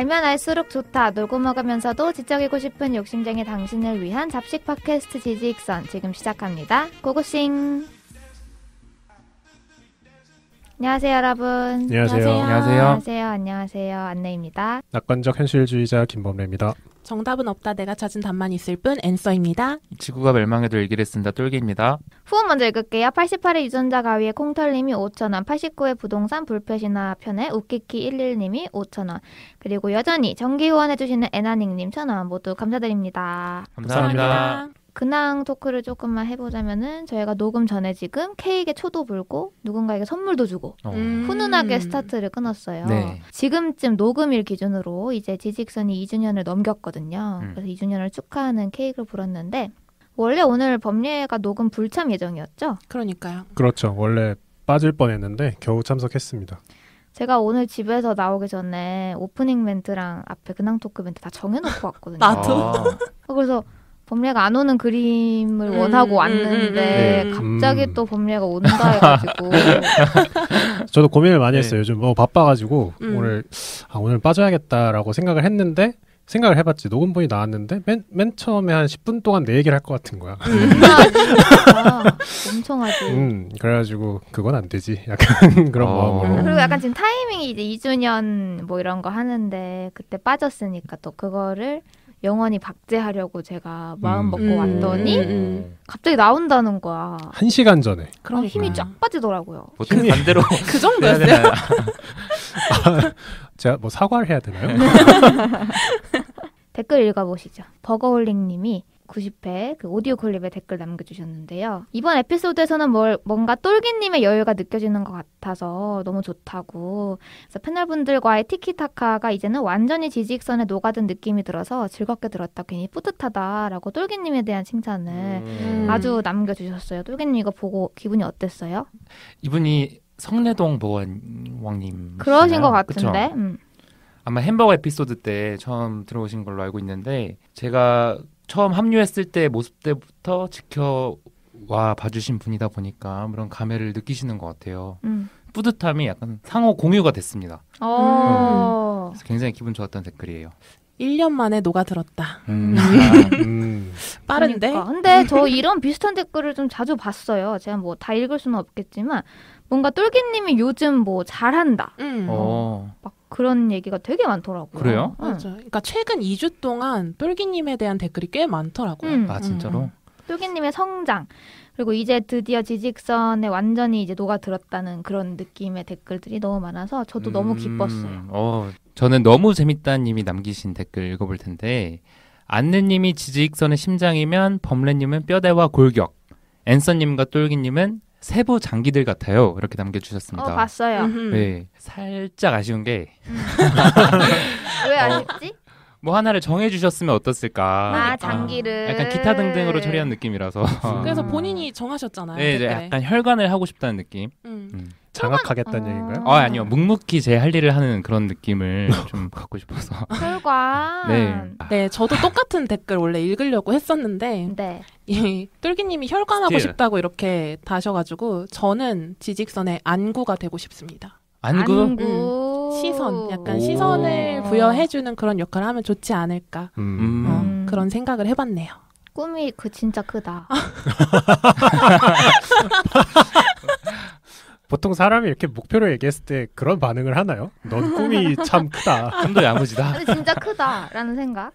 알면 알수록 좋다. 놀고 먹으면서도 지적이고 싶은 욕심쟁이 당신을 위한 잡식 팟캐스트 지지익선 지금 시작합니다. 고고싱. 안녕하세요 여러분. 안녕하세요. 안녕하세요. 안녕하세요. 안내입니다. 낙관적 현실주의자 김범래입니다. 정답은 없다. 내가 찾은 답만 있을 뿐 앤서입니다. 지구가 멸망해도 일기를 쓴다. 똘기입니다. 후원 먼저 읽을게요. 88회 유전자 가위의 콩털님이 5,000원, 89회 부동산 불패신화 편에 웃기키 11님이 5,000원, 그리고 여전히 정기 후원해주시는 에나닝님 1,000원 모두 감사드립니다. 감사합니다. 근황 토크를 조금만 해보자면은 저희가 녹음 전에 지금 케이크에 초도 불고 누군가에게 선물도 주고 훈훈하게 스타트를 끊었어요. 네. 지금쯤 녹음일 기준으로 이제 지직선이 2주년을 넘겼거든요. 그래서 2주년을 축하하는 케이크를 불었는데 원래 오늘 범례가 녹음 불참 예정이었죠? 그러니까요. 그렇죠. 원래 빠질 뻔했는데 겨우 참석했습니다. 제가 오늘 집에서 나오기 전에 오프닝 멘트랑 앞에 근황 토크 멘트 다 정해놓고 왔거든요. 나도. 그래서 범례가 안 오는 그림을 원하고 왔는데 갑자기 또 범례가 온다 해가지고 저도 고민을 많이 했어요. 요즘 바빠가지고 오늘 빠져야겠다라고 생각을 했는데 생각을 해봤지. 녹음본이 나왔는데 맨 처음에 한 10분 동안 내 얘기를 할 것 같은 거야. 엄청 하지. 그래가지고 그건 안 되지. 약간 그런 마음으로. 그리고 약간 지금 타이밍이 이제 2주년 뭐 이런 거 하는데 그때 빠졌으니까 또 그거를 영원히 박제하려고 제가 마음 먹고 왔더니 갑자기 나온다는 거야. 1시간 전에. 그럼 힘이 쫙 빠지더라고요. 보통 반대로 그 정도였어요? 제가 뭐 사과를 해야 되나요? 댓글 읽어보시죠. 버거홀링님이 90회 그 오디오 클립에 댓글 남겨주셨는데요. 이번 에피소드에서는 뭔가 똘기님의 여유가 느껴지는 것 같아서 너무 좋다고. 그래서 패널분들과의 티키타카가 이제는 완전히 지지익선에 녹아든 느낌이 들어서 즐겁게 들었다. 괜히 뿌듯하다라고 똘기님에 대한 칭찬을 아주 남겨주셨어요. 똘기님 이거 보고 기분이 어땠어요? 이분이 성내동 보건왕님 그러신 것 같은데. 아마 햄버거 에피소드 때 처음 들어오신 걸로 알고 있는데 제가 처음 합류했을 때 모습 때부터 지켜와 봐주신 분이다 보니까 그런 감회를 느끼시는 것 같아요. 뿌듯함이 약간 상호 공유가 됐습니다. 그래서 굉장히 기분 좋았던 댓글이에요. 1년 만에 녹아들었다. 빠른데? 그러니까. 근데 저 이런 비슷한 댓글을 좀 자주 봤어요. 제가 뭐 다 읽을 수는 없겠지만 뭔가 똘기님이 요즘 뭐 잘한다. 막 그런 얘기가 되게 많더라고요. 그래요? 맞아. 그러니까 최근 2주 동안 똘기님에 대한 댓글이 꽤 많더라고요. 아 진짜로? 똘기님의 성장 그리고 이제 드디어 지직선에 완전히 이제 녹아들었다는 그런 느낌의 댓글들이 너무 많아서 저도 너무 기뻤어요. 저는 너무 재밌다는 님이 남기신 댓글 읽어볼 텐데 안느님이 지직선의 심장이면 범래님은 뼈대와 골격, 앤서님과 똘기님은 세부 장기들 같아요. 이렇게 남겨주셨습니다. 봤어요. 네, 살짝 아쉬운 게 왜 아쉽지? 뭐 하나를 정해주셨으면 어떻을까. 장기를 약간 기타 등등으로 처리한 느낌이라서. 그래서 본인이 정하셨잖아요. 네, 이제 약간 혈관을 하고 싶다는 느낌. 장악하겠다는 얘기인가요? 아니요. 묵묵히 제 할 일을 하는 그런 느낌을 좀 갖고 싶어서. 혈관. 네, 저도 똑같은 댓글 원래 읽으려고 했었는데 똘기님이 혈관하고 싶다고 이렇게 다셔가지고 저는 지직선의 안구가 되고 싶습니다. 안구? 시선, 약간 시선을 부여해주는 그런 역할을 하면 좋지 않을까 그런 생각을 해봤네요. 꿈이 진짜 크다. 보통 사람이 이렇게 목표를 얘기했을 때 그런 반응을 하나요? 넌 꿈이 참 크다. 좀 더 야무지다. 근데 진짜 크다라는 생각.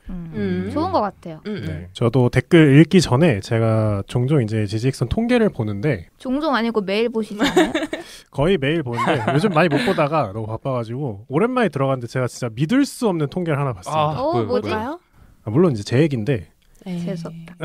좋은 것 같아요. 네. 저도 댓글 읽기 전에 제가 종종 이제 지직선 통계를 보는데 종종 아니고 매일 보시잖아요. 거의 매일 보는데 요즘 많이 못 보다가 너무 바빠가지고 오랜만에 들어갔는데 제가 진짜 믿을 수 없는 통계를 하나 봤습니다. 뭐지? 물론 이제 제 얘기인데 재수없다.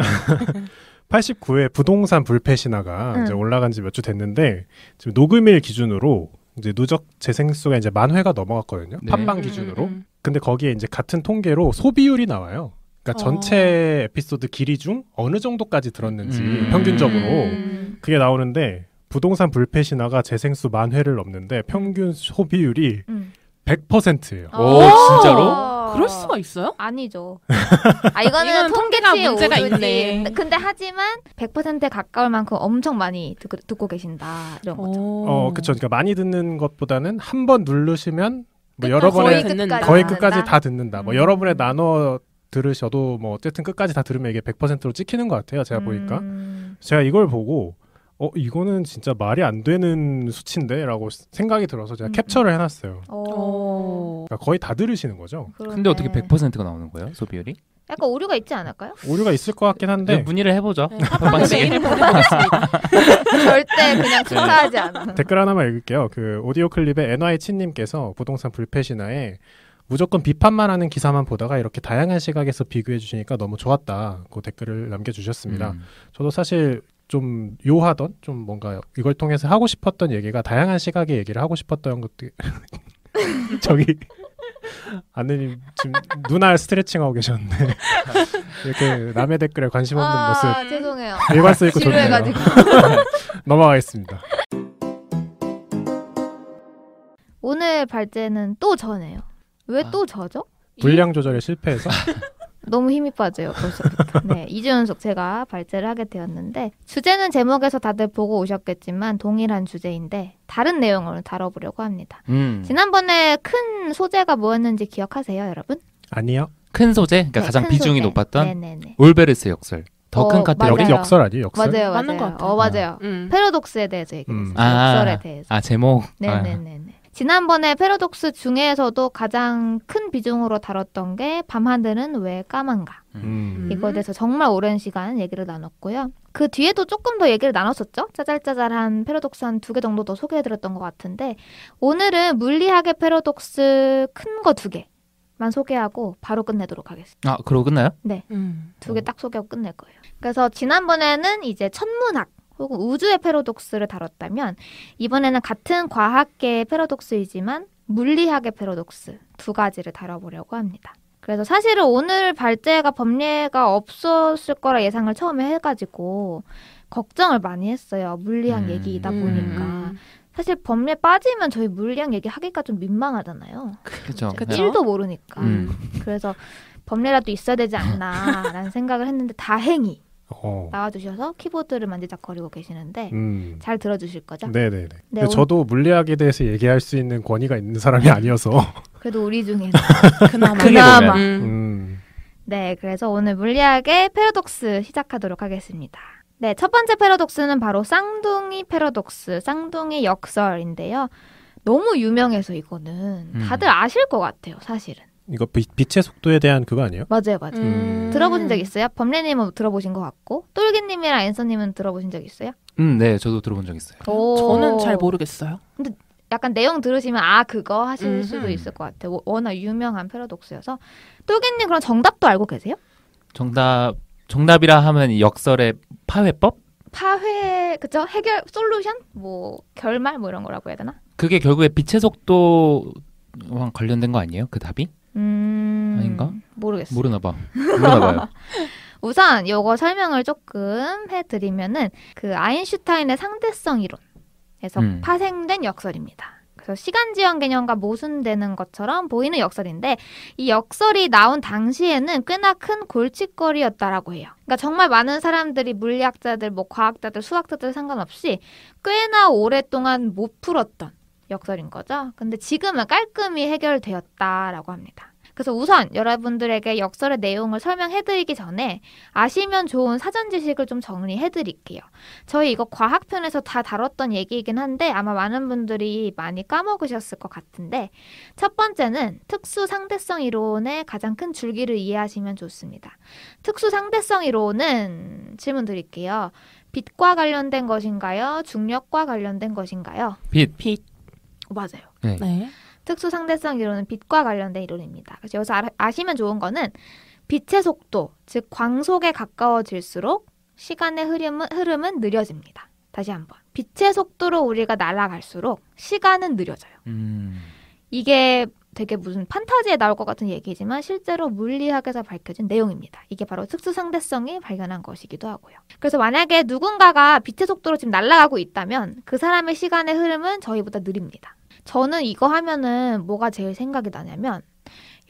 89회 부동산 불패 신화가 이제 올라간 지 몇 주 됐는데 지금 녹음일 기준으로 이제 누적 재생수가 이제 10,000회가 넘어갔거든요. 네. 팟빵 기준으로. 근데 거기에 이제 같은 통계로 소비율이 나와요. 그러니까 전체 에피소드 길이 중 어느 정도까지 들었는지 평균적으로 그게 나오는데 부동산 불패 신화가 재생수 10,000회를 넘는데 평균 소비율이 100%예요. 오, 진짜로? 그럴 수가 있어요? 아니죠. 이거는 이건 통계가 문제가 오류지. 있네. 근데 하지만 100%에 가까울 만큼 엄청 많이 듣고 계신다. 이런 거죠. 그쵸. 그러니까 많이 듣는 것보다는 한 번 누르시면 뭐 여러분의 거의 끝까지 다 듣는다. 뭐 여러분의 나눠 들으셔도 뭐 어쨌든 끝까지 다 들으면 이게 100%로 찍히는 것 같아요. 제가 보니까 제가 이걸 보고 이거는 진짜 말이 안 되는 수치인데? 라고 생각이 들어서 제가 캡처를 해놨어요. 그러니까 거의 다 들으시는 거죠. 그러네. 근데 어떻게 100%가 나오는 거예요? 소비율이? 약간 오류가 있지 않을까요? 오류가 있을 것 같긴 한데 문의를 해보죠. 네, 팟빵에 메일을 보내보겠습니다. 절대 그냥 축하하지 않아. 댓글 하나만 읽을게요. 그 오디오 클립에 NY치님께서 부동산 불패신화에 무조건 비판만 하는 기사만 보다가 이렇게 다양한 시각에서 비교해 주시니까 너무 좋았다. 그 댓글을 남겨주셨습니다. 저도 사실 좀 요하던 좀 뭔가 이걸 통해서 하고 싶었던 얘기가 다양한 시각의 얘기를 하고 싶었던 것들 저기 아내님 지금 눈알 스트레칭하고 계셨는데 이렇게 남의 댓글에 관심 없는 모습 죄송해요. 일관성 있고 좋네요. 지루해가지고. 넘어가겠습니다. 오늘 발제는 또 저네요. 왜 또 저죠? 분량 조절에 실패해서 너무 힘이 빠져요, 벌써부터. 네, 2주 연속 제가 발제를 하게 되었는데 주제는 제목에서 다들 보고 오셨겠지만 동일한 주제인데 다른 내용을 다뤄보려고 합니다. 지난번에 큰 소재가 뭐였는지 기억하세요, 여러분? 아니요. 큰 소재? 그러니까 네, 가장 큰 비중이 소재. 높았던 네네네. 올베르스 역설. 더 큰 카테고리. 맞아요. 역설 아니에요? 역설? 맞아요, 맞는 것 맞아요. 같아요. 맞아요. 패러독스에 대해서 얘기했어요. 아, 역설에 대해서. 제목. 네네네. 지난번에 패러독스 중에서도 가장 큰 비중으로 다뤘던 게 밤하늘은 왜 까만가. 이거에 대해서 정말 오랜 시간 얘기를 나눴고요. 그 뒤에도 조금 더 얘기를 나눴었죠. 짜잘짜잘한 패러독스 한 2개 정도 더 소개해드렸던 것 같은데 오늘은 물리학의 패러독스 큰 거 2개만 소개하고 바로 끝내도록 하겠습니다. 그러고 끝나요? 네. 2개 딱 소개하고 끝낼 거예요. 그래서 지난번에는 이제 천문학 혹은 우주의 패러독스를 다뤘다면 이번에는 같은 과학계의 패러독스이지만 물리학의 패러독스 2가지를 다뤄보려고 합니다. 그래서 사실은 오늘 발제가 법례가 없었을 거라 예상을 처음에 해가지고 걱정을 많이 했어요. 물리학 얘기이다 보니까. 사실 법례 빠지면 저희 물리학 얘기 하기가 좀 민망하잖아요. 그렇죠. 1도 모르니까. 그래서 법례라도 있어야 되지 않나라는 생각을 했는데 다행히 나와주셔서 키보드를 만지작거리고 계시는데 잘 들어주실 거죠? 네네네. 네, 저도 물리학에 대해서 얘기할 수 있는 권위가 있는 사람이 아니어서 그래도 우리 중에서 그나마. 네, 그래서 오늘 물리학의 패러독스 시작하도록 하겠습니다. 네, 첫 번째 패러독스는 바로 쌍둥이 패러독스, 쌍둥이 역설인데요. 너무 유명해서 이거는 다들 아실 것 같아요, 사실은. 이거 빛의 속도에 대한 그거 아니에요? 맞아요. 들어보신 적 있어요? 범례님은 들어보신 것 같고 똘기님이랑 앤서님은 들어보신 적 있어요? 네, 저도 들어본 적 있어요. 저는 잘 모르겠어요. 근데 약간 내용 들으시면 그거 하실 수도 있을 것 같아요. 워낙 유명한 패러독스여서. 똘기님 그럼 정답도 알고 계세요? 정답이라 하면 역설의 파회법? 그쵸? 해결, 솔루션? 뭐 결말 뭐 이런 거라고 해야 되나? 그게 결국에 빛의 속도랑 관련된 거 아니에요? 그 답이? 아닌가? 모르겠어요. 모르나 봐요. 우선 요거 설명을 조금 해드리면은 그 아인슈타인의 상대성 이론에서 파생된 역설입니다. 그래서 시간지연 개념과 모순되는 것처럼 보이는 역설인데 이 역설이 나온 당시에는 꽤나 큰 골칫거리였다라고 해요. 그러니까 정말 많은 사람들이 물리학자들, 뭐 과학자들, 수학자들 상관없이 꽤나 오랫동안 못 풀었던 역설인 거죠. 근데 지금은 깔끔히 해결되었다라고 합니다. 그래서 우선 여러분들에게 역설의 내용을 설명해드리기 전에 아시면 좋은 사전 지식을 좀 정리해드릴게요. 저희 이거 과학편에서 다 다뤘던 얘기이긴 한데 아마 많은 분들이 많이 까먹으셨을 것 같은데 첫 번째는 특수 상대성 이론의 가장 큰 줄기를 이해하시면 좋습니다. 특수 상대성 이론은 질문 드릴게요. 빛과 관련된 것인가요? 중력과 관련된 것인가요? 빛. 맞아요. 네. 특수 상대성 이론은 빛과 관련된 이론입니다. 그래서 여기서 아시면 좋은 거는 빛의 속도, 즉 광속에 가까워질수록 시간의 흐름은 느려집니다. 다시 한번. 빛의 속도로 우리가 날아갈수록 시간은 느려져요. 이게 되게 무슨 판타지에 나올 것 같은 얘기지만 실제로 물리학에서 밝혀진 내용입니다. 이게 바로 특수 상대성이 발견한 것이기도 하고요. 그래서 만약에 누군가가 빛의 속도로 지금 날아가고 있다면 그 사람의 시간의 흐름은 저희보다 느립니다. 저는 이거 하면은 뭐가 제일 생각이 나냐면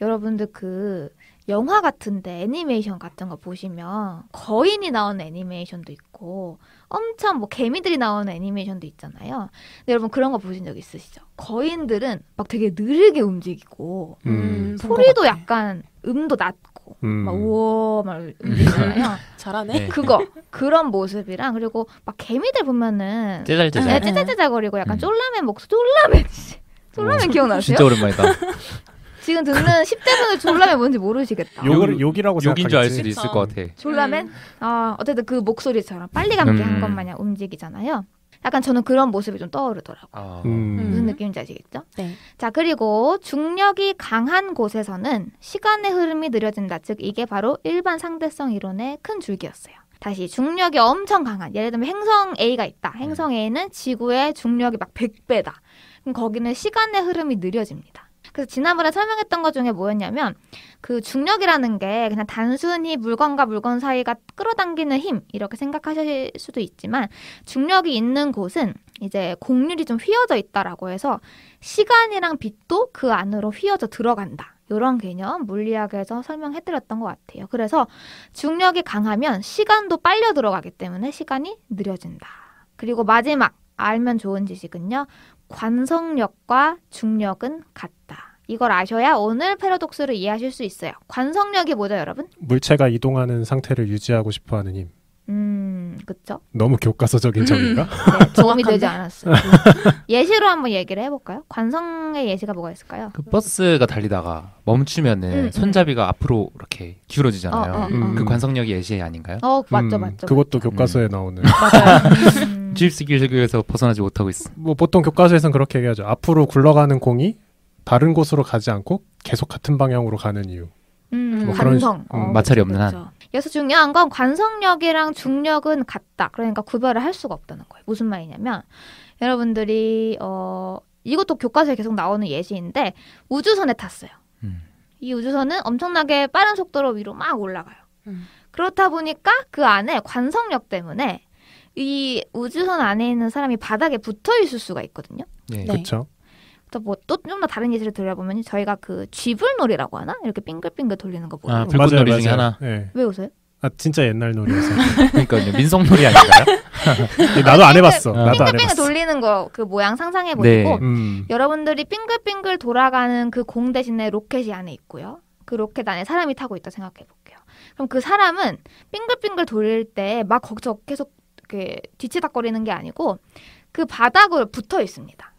여러분들 그 영화 같은데 애니메이션 같은 거 보시면 거인이 나오는 애니메이션도 있고 엄청 뭐 개미들이 나오는 애니메이션도 있잖아요. 근데 여러분 그런 거 보신 적 있으시죠? 거인들은 막 되게 느리게 움직이고 소리도 약간 음도 낮고 막 우와 막 움직이잖아요. 잘하네. 네. 그런 모습이랑 그리고 막 개미들 보면은 째잘째잘거리고 약간 쫄라맨 목소리 쫄라맨 기억나세요? 진짜 오랜만이다. 지금 듣는 10대분들 졸라맨 뭔지 모르시겠다. 욕이라고 생각하겠지. 욕인 줄 알 수도 있을 것 같아. 졸라맨? 어쨌든 그 목소리처럼 빨리 감기 한 것 마냥 움직이잖아요. 약간 저는 그런 모습이 좀 떠오르더라고요. 무슨 느낌인지 아시겠죠? 네. 자, 그리고 중력이 강한 곳에서는 시간의 흐름이 느려진다. 즉 이게 바로 일반 상대성 이론의 큰 줄기였어요. 다시 중력이 엄청 강한, 예를 들면 행성 A가 있다. 행성 A는 지구의 중력이 막 100배다. 그럼 거기는 시간의 흐름이 느려집니다. 그래서 지난번에 설명했던 것 중에 뭐였냐면 그 중력이라는 게 그냥 단순히 물건과 물건 사이가 끌어당기는 힘 이렇게 생각하실 수도 있지만 중력이 있는 곳은 이제 곡률이 좀 휘어져 있다라고 해서 시간이랑 빛도 그 안으로 휘어져 들어간다. 이런 개념 물리학에서 설명해드렸던 것 같아요. 그래서 중력이 강하면 시간도 빨려 들어가기 때문에 시간이 느려진다. 그리고 마지막 알면 좋은 지식은요. 관성력과 중력은 같다. 이걸 아셔야 오늘 패러독스를 이해하실 수 있어요. 관성력이 뭐죠, 여러분? 물체가 이동하는 상태를 유지하고 싶어하는 힘. 그쵸? 너무 교과서적인 적인가? 네, 도움이 되지 않았어요. 예시로 한번 얘기를 해볼까요? 관성의 예시가 뭐가 있을까요? 그 버스가 달리다가 멈추면은 손잡이가 앞으로 이렇게 기울어지잖아요. 그 관성력이 예시 아닌가요? 맞죠. 그것도 교과서에 나오는. 맞아요. 질식길에서 벗어나지 못하고 있어. 뭐 보통 교과서에서는 그렇게 얘기하죠. 앞으로 굴러가는 공이 다른 곳으로 가지 않고 계속 같은 방향으로 가는 이유. 뭐 관성. 마찰이 없는 한. 그래서 중요한 건 관성력이랑 중력은 같다. 그러니까 구별을 할 수가 없다는 거예요. 무슨 말이냐면 여러분들이 이것도 교과서에 계속 나오는 예시인데 우주선에 탔어요. 이 우주선은 엄청나게 빠른 속도로 위로 막 올라가요. 그렇다 보니까 그 안에 관성력 때문에 이 우주선 안에 있는 사람이 바닥에 붙어 있을 수가 있거든요. 네. 그렇죠. 또 좀 더 다른 예시를 들어보면 저희가 그 쥐불놀이라고 하나? 이렇게 빙글빙글 돌리는 거 보고. 불꽃놀이 중에 하나. 네. 왜 웃어요? 진짜 옛날 놀이여서. 그러니까요. 민속놀이 아닌가요? 나도 안 해봤어. 빙글빙글 돌리는 거 그 모양 상상해보시고 여러분들이 빙글빙글 돌아가는 그 공 대신에 로켓이 안에 있고요. 그 로켓 안에 사람이 타고 있다 생각해볼게요. 그럼 그 사람은 빙글빙글 돌릴 때 막 거기서 계속 이렇게 뒤치다거리는 게 아니고 그 바닥으로 붙어 있습니다.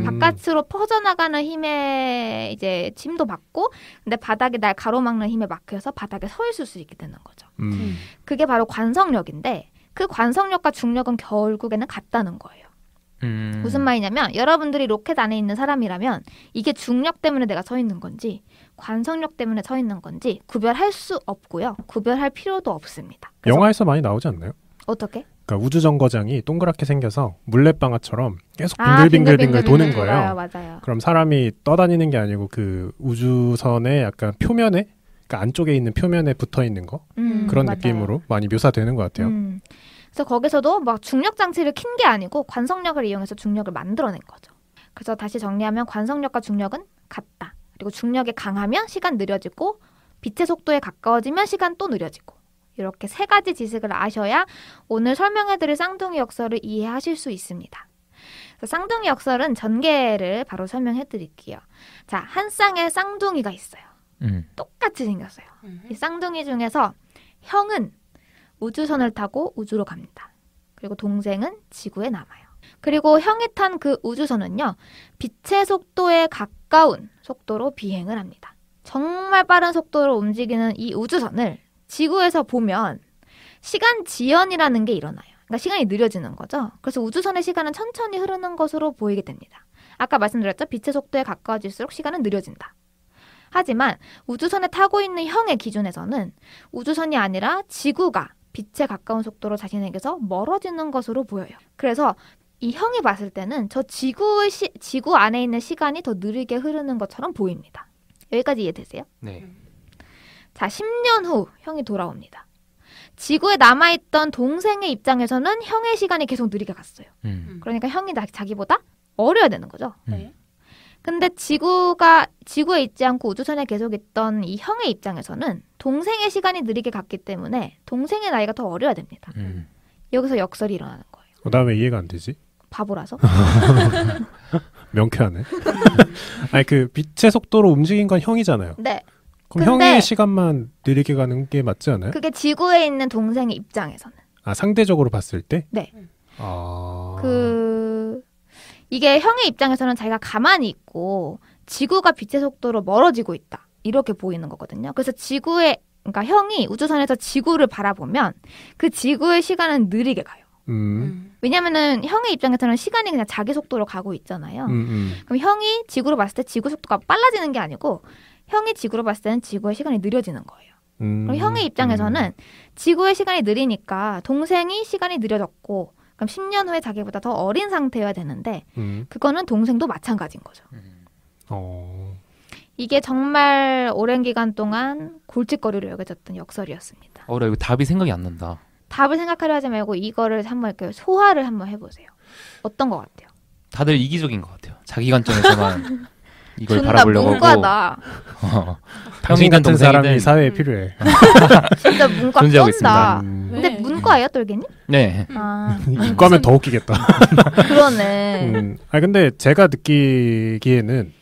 바깥으로 퍼져나가는 힘에 이제 침도 받고 근데 바닥에 날 가로막는 힘에 막혀서 바닥에 서 있을 수 있게 되는 거죠. 그게 바로 관성력인데 그 관성력과 중력은 결국에는 같다는 거예요. 무슨 말이냐면 여러분들이 로켓 안에 있는 사람이라면 이게 중력 때문에 내가 서 있는 건지 관성력 때문에 서 있는 건지 구별할 수 없고요. 구별할 필요도 없습니다. 영화에서 많이 나오지 않나요? 어떻게? 그러니까 우주정거장이 동그랗게 생겨서 물레방아처럼 계속 빙글빙글 도는 거예요. 맞아요. 그럼 사람이 떠다니는 게 아니고 그 우주선의 약간 표면에, 그러니까 안쪽에 있는 표면에 붙어 있는 거 그런 맞아요. 느낌으로 많이 묘사되는 것 같아요. 그래서 거기서도 막 중력 장치를 킨 게 아니고 관성력을 이용해서 중력을 만들어낸 거죠. 그래서 다시 정리하면 관성력과 중력은 같다. 그리고 중력이 강하면 시간 느려지고 빛의 속도에 가까워지면 시간 또 느려지고. 이렇게 세 가지 지식을 아셔야 오늘 설명해드릴 쌍둥이 역설을 이해하실 수 있습니다. 쌍둥이 역설은 전개를 바로 설명해드릴게요. 자, 한 쌍의 쌍둥이가 있어요. 똑같이 생겼어요. 이 쌍둥이 중에서 형은 우주선을 타고 우주로 갑니다. 그리고 동생은 지구에 남아요. 그리고 형이 탄 그 우주선은요. 빛의 속도에 가까운 속도로 비행을 합니다. 정말 빠른 속도로 움직이는 이 우주선을 지구에서 보면 시간 지연이라는 게 일어나요. 그러니까 시간이 느려지는 거죠. 그래서 우주선의 시간은 천천히 흐르는 것으로 보이게 됩니다. 아까 말씀드렸죠? 빛의 속도에 가까워질수록 시간은 느려진다. 하지만 우주선에 타고 있는 형의 기준에서는 우주선이 아니라 지구가 빛에 가까운 속도로 자신에게서 멀어지는 것으로 보여요. 그래서 이 형이 봤을 때는 저 지구 안에 있는 시간이 더 느리게 흐르는 것처럼 보입니다. 여기까지 이해되세요? 네. 자, 10년 후 형이 돌아옵니다. 지구에 남아있던 동생의 입장에서는 형의 시간이 계속 느리게 갔어요. 그러니까 형이 자기보다 어려야 되는 거죠. 근데 지구에 있지 않고 우주선에 계속 있던 이 형의 입장에서는 동생의 시간이 느리게 갔기 때문에 동생의 나이가 더 어려야 됩니다. 여기서 역설이 일어나는 거예요. 나 왜 이해가 안 되지? 바보라서? 명쾌하네. 아니 그 빛의 속도로 움직인 건 형이잖아요. 네. 그럼 형의 시간만 느리게 가는 게 맞지 않아요? 그게 지구에 있는 동생의 입장에서는. 상대적으로 봤을 때? 네. 이게 형의 입장에서는 자기가 가만히 있고 지구가 빛의 속도로 멀어지고 있다. 이렇게 보이는 거거든요. 그래서 그러니까 형이 우주선에서 지구를 바라보면 그 지구의 시간은 느리게 가요. 왜냐면은 형의 입장에서는 시간이 그냥 자기 속도로 가고 있잖아요. 그럼 형이 지구로 봤을 때 지구 속도가 빨라지는 게 아니고 형이 지구로 봤을 때는 지구의 시간이 느려지는 거예요. 그럼 형의 입장에서는 지구의 시간이 느리니까 동생이 시간이 느려졌고 그럼 10년 후에 자기보다 더 어린 상태여야 되는데 그거는 동생도 마찬가지인 거죠. 이게 정말 오랜 기간 동안 골칫거리로 여겨졌던 역설이었습니다. 나 이거 답이 생각이 안 난다. 답을 생각하려 하지 말고 이거를 한번 이렇게 소화를 한번 해보세요. 어떤 것 같아요? 다들 이기적인 것 같아요. 자기 관점에서만 이걸 존나 바라보려고 문과다. 당신 같은 사람이 사회에 필요해. 진짜 문과 존재하고 쩐다. 있습니다. 근데 문과예요, 똘개님? 네. 이과면 더 웃기겠다. 그러네. 근데 제가 느끼기에는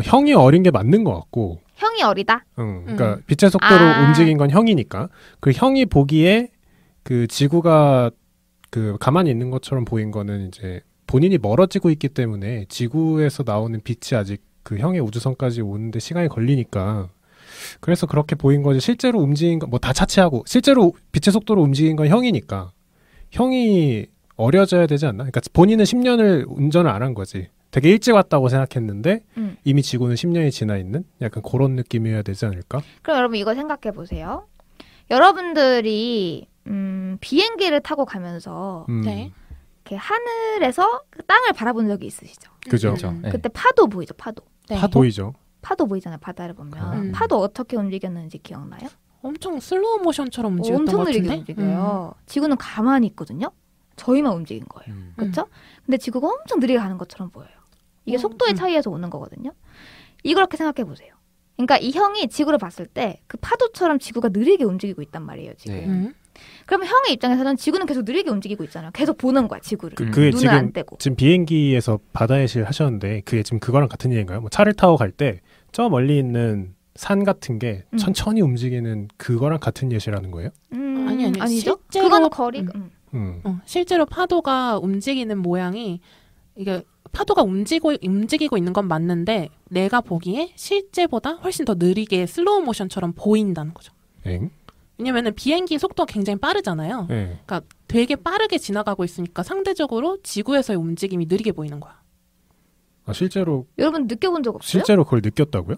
형이 어린 게 맞는 것 같고. 형이 어리다? 그러니까 빛의 속도로 움직인 건 형이니까. 그 형이 보기에 그 지구가 그 가만히 있는 것처럼 보인 거는 이제 본인이 멀어지고 있기 때문에 지구에서 나오는 빛이 아직 그 형의 우주선까지 오는데 시간이 걸리니까 그래서 그렇게 보인 거지. 실제로 움직인 거 뭐 다 차치하고 실제로 빛의 속도로 움직인 건 형이니까 형이 어려져야 되지 않나? 그러니까 본인은 10년을 운전을 안 한 거지. 되게 일찍 왔다고 생각했는데 이미 지구는 10년이 지나 있는 약간 그런 느낌이어야 되지 않을까? 그럼 여러분 이거 생각해 보세요. 여러분들이 비행기를 타고 가면서 이렇게 하늘에서 땅을 바라본 적이 있으시죠? 그죠. 그때 파도 보이죠, 파도. 네. 파도 보이죠. 파도 보이잖아요, 바다를 보면. 파도 어떻게 움직였는지 기억나요? 엄청 슬로우 모션처럼 움직였던 엄청 것 같은데? 느리게 움직여요. 지구는 가만히 있거든요. 저희만 움직인 거예요. 그렇죠? 근데 지구가 엄청 느리게 가는 것처럼 보여요. 이게 속도의 차이에서 오는 거거든요. 이렇게 생각해 보세요. 그러니까 이 형이 지구를 봤을 때 그 파도처럼 지구가 느리게 움직이고 있단 말이에요, 지금. 네. 그러면 형의 입장에서는 지구는 계속 느리게 움직이고 있잖아요. 계속 보는 거야, 지구를. 그게 눈을 안 떼고. 지금 비행기에서 바다의 실 하셨는데 그게 지금 그거랑 같은 얘기인가요? 뭐 차를 타고 갈 때 저 멀리 있는 산 같은 게 천천히 움직이는 그거랑 같은 예시라는 거예요? 아니죠. 실제로 그건 거리. 실제로 파도가 움직이는 모양이 이게 파도가 움직이고 있는 건 맞는데 내가 보기에 실제보다 훨씬 더 느리게 슬로우 모션처럼 보인다는 거죠. 왜냐면은 비행기 속도가 굉장히 빠르잖아요. 그러니까 되게 빠르게 지나가고 있으니까 상대적으로 지구에서의 움직임이 느리게 보이는 거야. 실제로 여러분 느껴본 적 없어요? 실제로 그걸 느꼈다고요?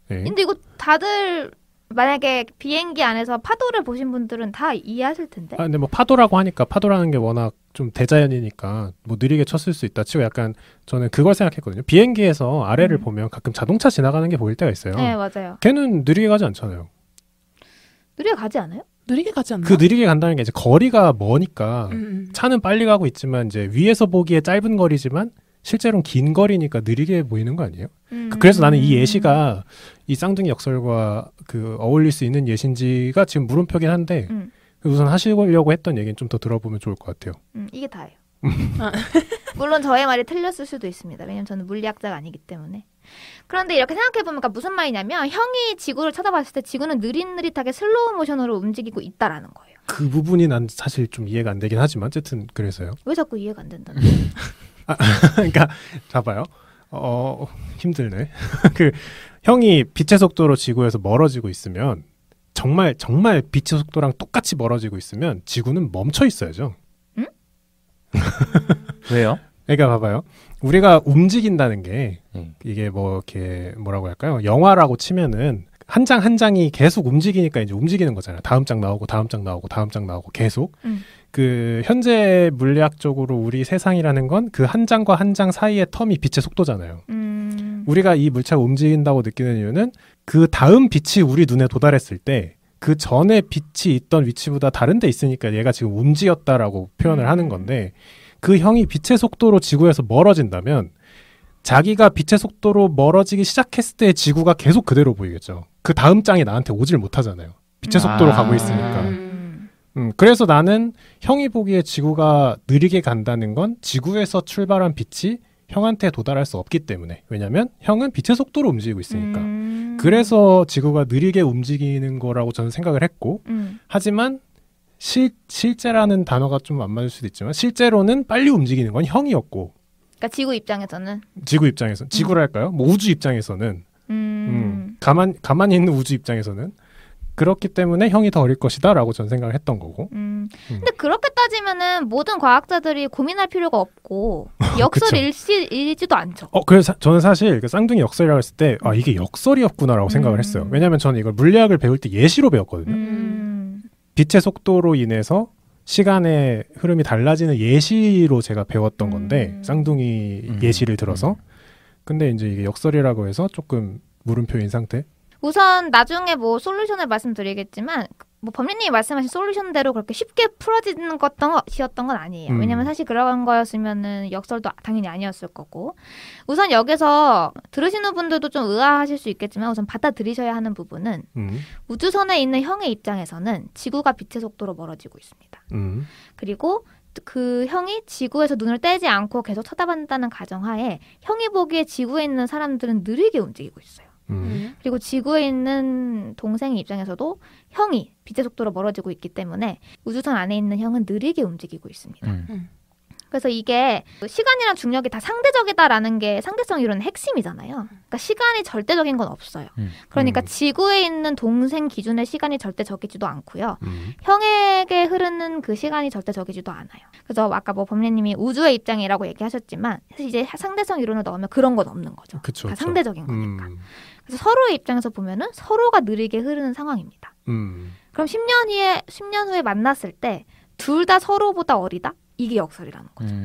근데 이거 다들 만약에 비행기 안에서 파도를 보신 분들은 다 이해하실 텐데. 근데 뭐 파도라고 하니까 파도라는 게 워낙 좀 대자연이니까 뭐 느리게 쳤을 수 있다 치고 약간 저는 그걸 생각했거든요. 비행기에서 아래를 보면 가끔 자동차 지나가는 게 보일 때가 있어요. 네, 맞아요. 걔는 느리게 가지 않잖아요. 느리게 가지 않아요? 느리게 가지 않나? 그 느리게 간다는 게 이제 거리가 머니까 차는 빨리 가고 있지만 이제 위에서 보기에 짧은 거리지만 실제로는 긴 거리니까 느리게 보이는 거 아니에요? 그래서 나는 이 예시가 이 쌍둥이 역설과 그 어울릴 수 있는 예시인지가 지금 물음표긴 한데 우선 하시려고 했던 얘기는 좀 더 들어보면 좋을 것 같아요. 이게 다예요. 물론 저의 말이 틀렸을 수도 있습니다. 왜냐면 저는 물리학자가 아니기 때문에. 그런데 이렇게 생각해보면 무슨 말이냐면 형이 지구를 쳐다봤을 때 지구는 느릿느릿하게 슬로우 모션으로 움직이고 있다라는 거예요. 그 부분이 난 사실 좀 이해가 안 되긴 하지만 어쨌든 그래서요. 왜 자꾸 이해가 안 된다는 그러니까 봐봐요. 힘들네. 그 형이 빛의 속도로 지구에서 멀어지고 있으면 정말 빛의 속도랑 똑같이 멀어지고 있으면 지구는 멈춰 있어야죠. 응? 왜요? 그러니까 봐봐요. 우리가 움직인다는 게 이게 뭐 이렇게 뭐라고 할까요? 영화라고 치면은 한 장 한 장이 계속 움직이니까 이제 움직이는 거잖아요. 다음 장 나오고 다음 장 나오고 다음 장 나오고 계속. 그 현재 물리학적으로 우리 세상이라는 건 그 한 장과 한 장 사이의 텀이 빛의 속도잖아요. 우리가 이 물체가 움직인다고 느끼는 이유는 그 다음 빛이 우리 눈에 도달했을 때 그 전에 빛이 있던 위치보다 다른 데 있으니까 얘가 지금 움직였다라고 표현을 하는 건데 그 형이 빛의 속도로 지구에서 멀어진다면 자기가 빛의 속도로 멀어지기 시작했을 때 지구가 계속 그대로 보이겠죠. 그 다음 장이 나한테 오질 못하잖아요. 빛의 속도로 가고 있으니까. 그래서 나는 형이 보기에 지구가 느리게 간다는 건 지구에서 출발한 빛이 형한테 도달할 수 없기 때문에. 왜냐면 형은 빛의 속도로 움직이고 있으니까. 그래서 지구가 느리게 움직이는 거라고 저는 생각을 했고 하지만 실제라는 단어가 좀 안 맞을 수도 있지만 실제로는 빨리 움직이는 건 형이었고 그러니까 지구 입장에서는 지구랄까요? 뭐 우주 입장에서는 가만히 있는 우주 입장에서는 그렇기 때문에 형이 더 어릴 것이다라고 저는 생각을 했던 거고. 근데 그렇게 따지면은 모든 과학자들이 고민할 필요가 없고 역설이 일지도 않죠. 그래서 저는 사실 그 쌍둥이 역설이라고 했을 때 이게 역설이었구나라고 생각을 했어요. 왜냐하면 저는 이걸 물리학을 배울 때 예시로 배웠거든요. 빛의 속도로 인해서 시간의 흐름이 달라지는 예시로 제가 배웠던 건데 쌍둥이 예시를 들어서 근데 이제 이게 역설이라고 해서 조금 물음표인 상태. 우선 나중에 뭐 솔루션을 말씀드리겠지만 뭐 범리님이 말씀하신 솔루션대로 그렇게 쉽게 풀어지는 것이었던 건 아니에요. 왜냐면 사실 그런 거였으면은 역설도 당연히 아니었을 거고. 우선 여기서 들으시는 분들도 좀 의아하실 수 있겠지만 우선 받아들이셔야 하는 부분은 우주선에 있는 형의 입장에서는 지구가 빛의 속도로 멀어지고 있습니다. 그리고 그 형이 지구에서 눈을 떼지 않고 계속 쳐다본다는 가정하에 형이 보기에 지구에 있는 사람들은 느리게 움직이고 있어요. 그리고 지구에 있는 동생의 입장에서도 형이 빛의 속도로 멀어지고 있기 때문에 우주선 안에 있는 형은 느리게 움직이고 있습니다. 그래서 이게 시간이랑 중력이 다 상대적이다라는 게 상대성 이론의 핵심이잖아요. 그러니까 시간이 절대적인 건 없어요. 그러니까 지구에 있는 동생 기준의 시간이 절대적이지도 않고요. 형에게 흐르는 그 시간이 절대적이지도 않아요. 그래서 아까 뭐 범례님이 우주의 입장이라고 얘기하셨지만 사실 이제 상대성 이론을 넣으면 그런 건 없는 거죠. 다 상대적인 거니까. 그래서 서로의 입장에서 보면은 서로가 느리게 흐르는 상황입니다. 그럼 10년 후에 만났을 때 둘 다 서로보다 어리다? 이게 역설이라는 거죠.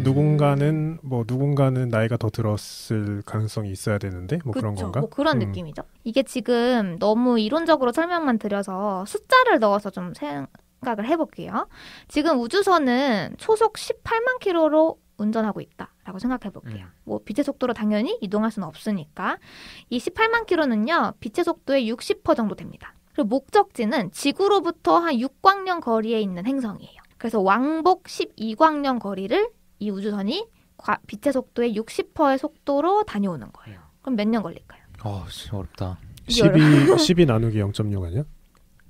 누군가는 나이가 더 들었을 가능성이 있어야 되는데 뭐 그런 건가? 뭐 그런 느낌이죠. 이게 지금 너무 이론적으로 설명만 드려서 숫자를 넣어서 좀 생각을 해볼게요. 지금 우주선은 초속 18만 킬로로 운전하고 있다라고 생각해 볼게요. 뭐 빛의 속도로 당연히 이동할 수는 없으니까 이 18만 킬로는요 빛의 속도의 60% 정도 됩니다. 그리고 목적지는 지구로부터 한 6광년 거리에 있는 행성이에요. 그래서 왕복 12광년 거리를 이 우주선이 빛의 속도의 60%의 속도로 다녀오는 거예요. 그럼 몇 년 걸릴까요? 진짜 어렵다. 12 나누기 0.6 아니야?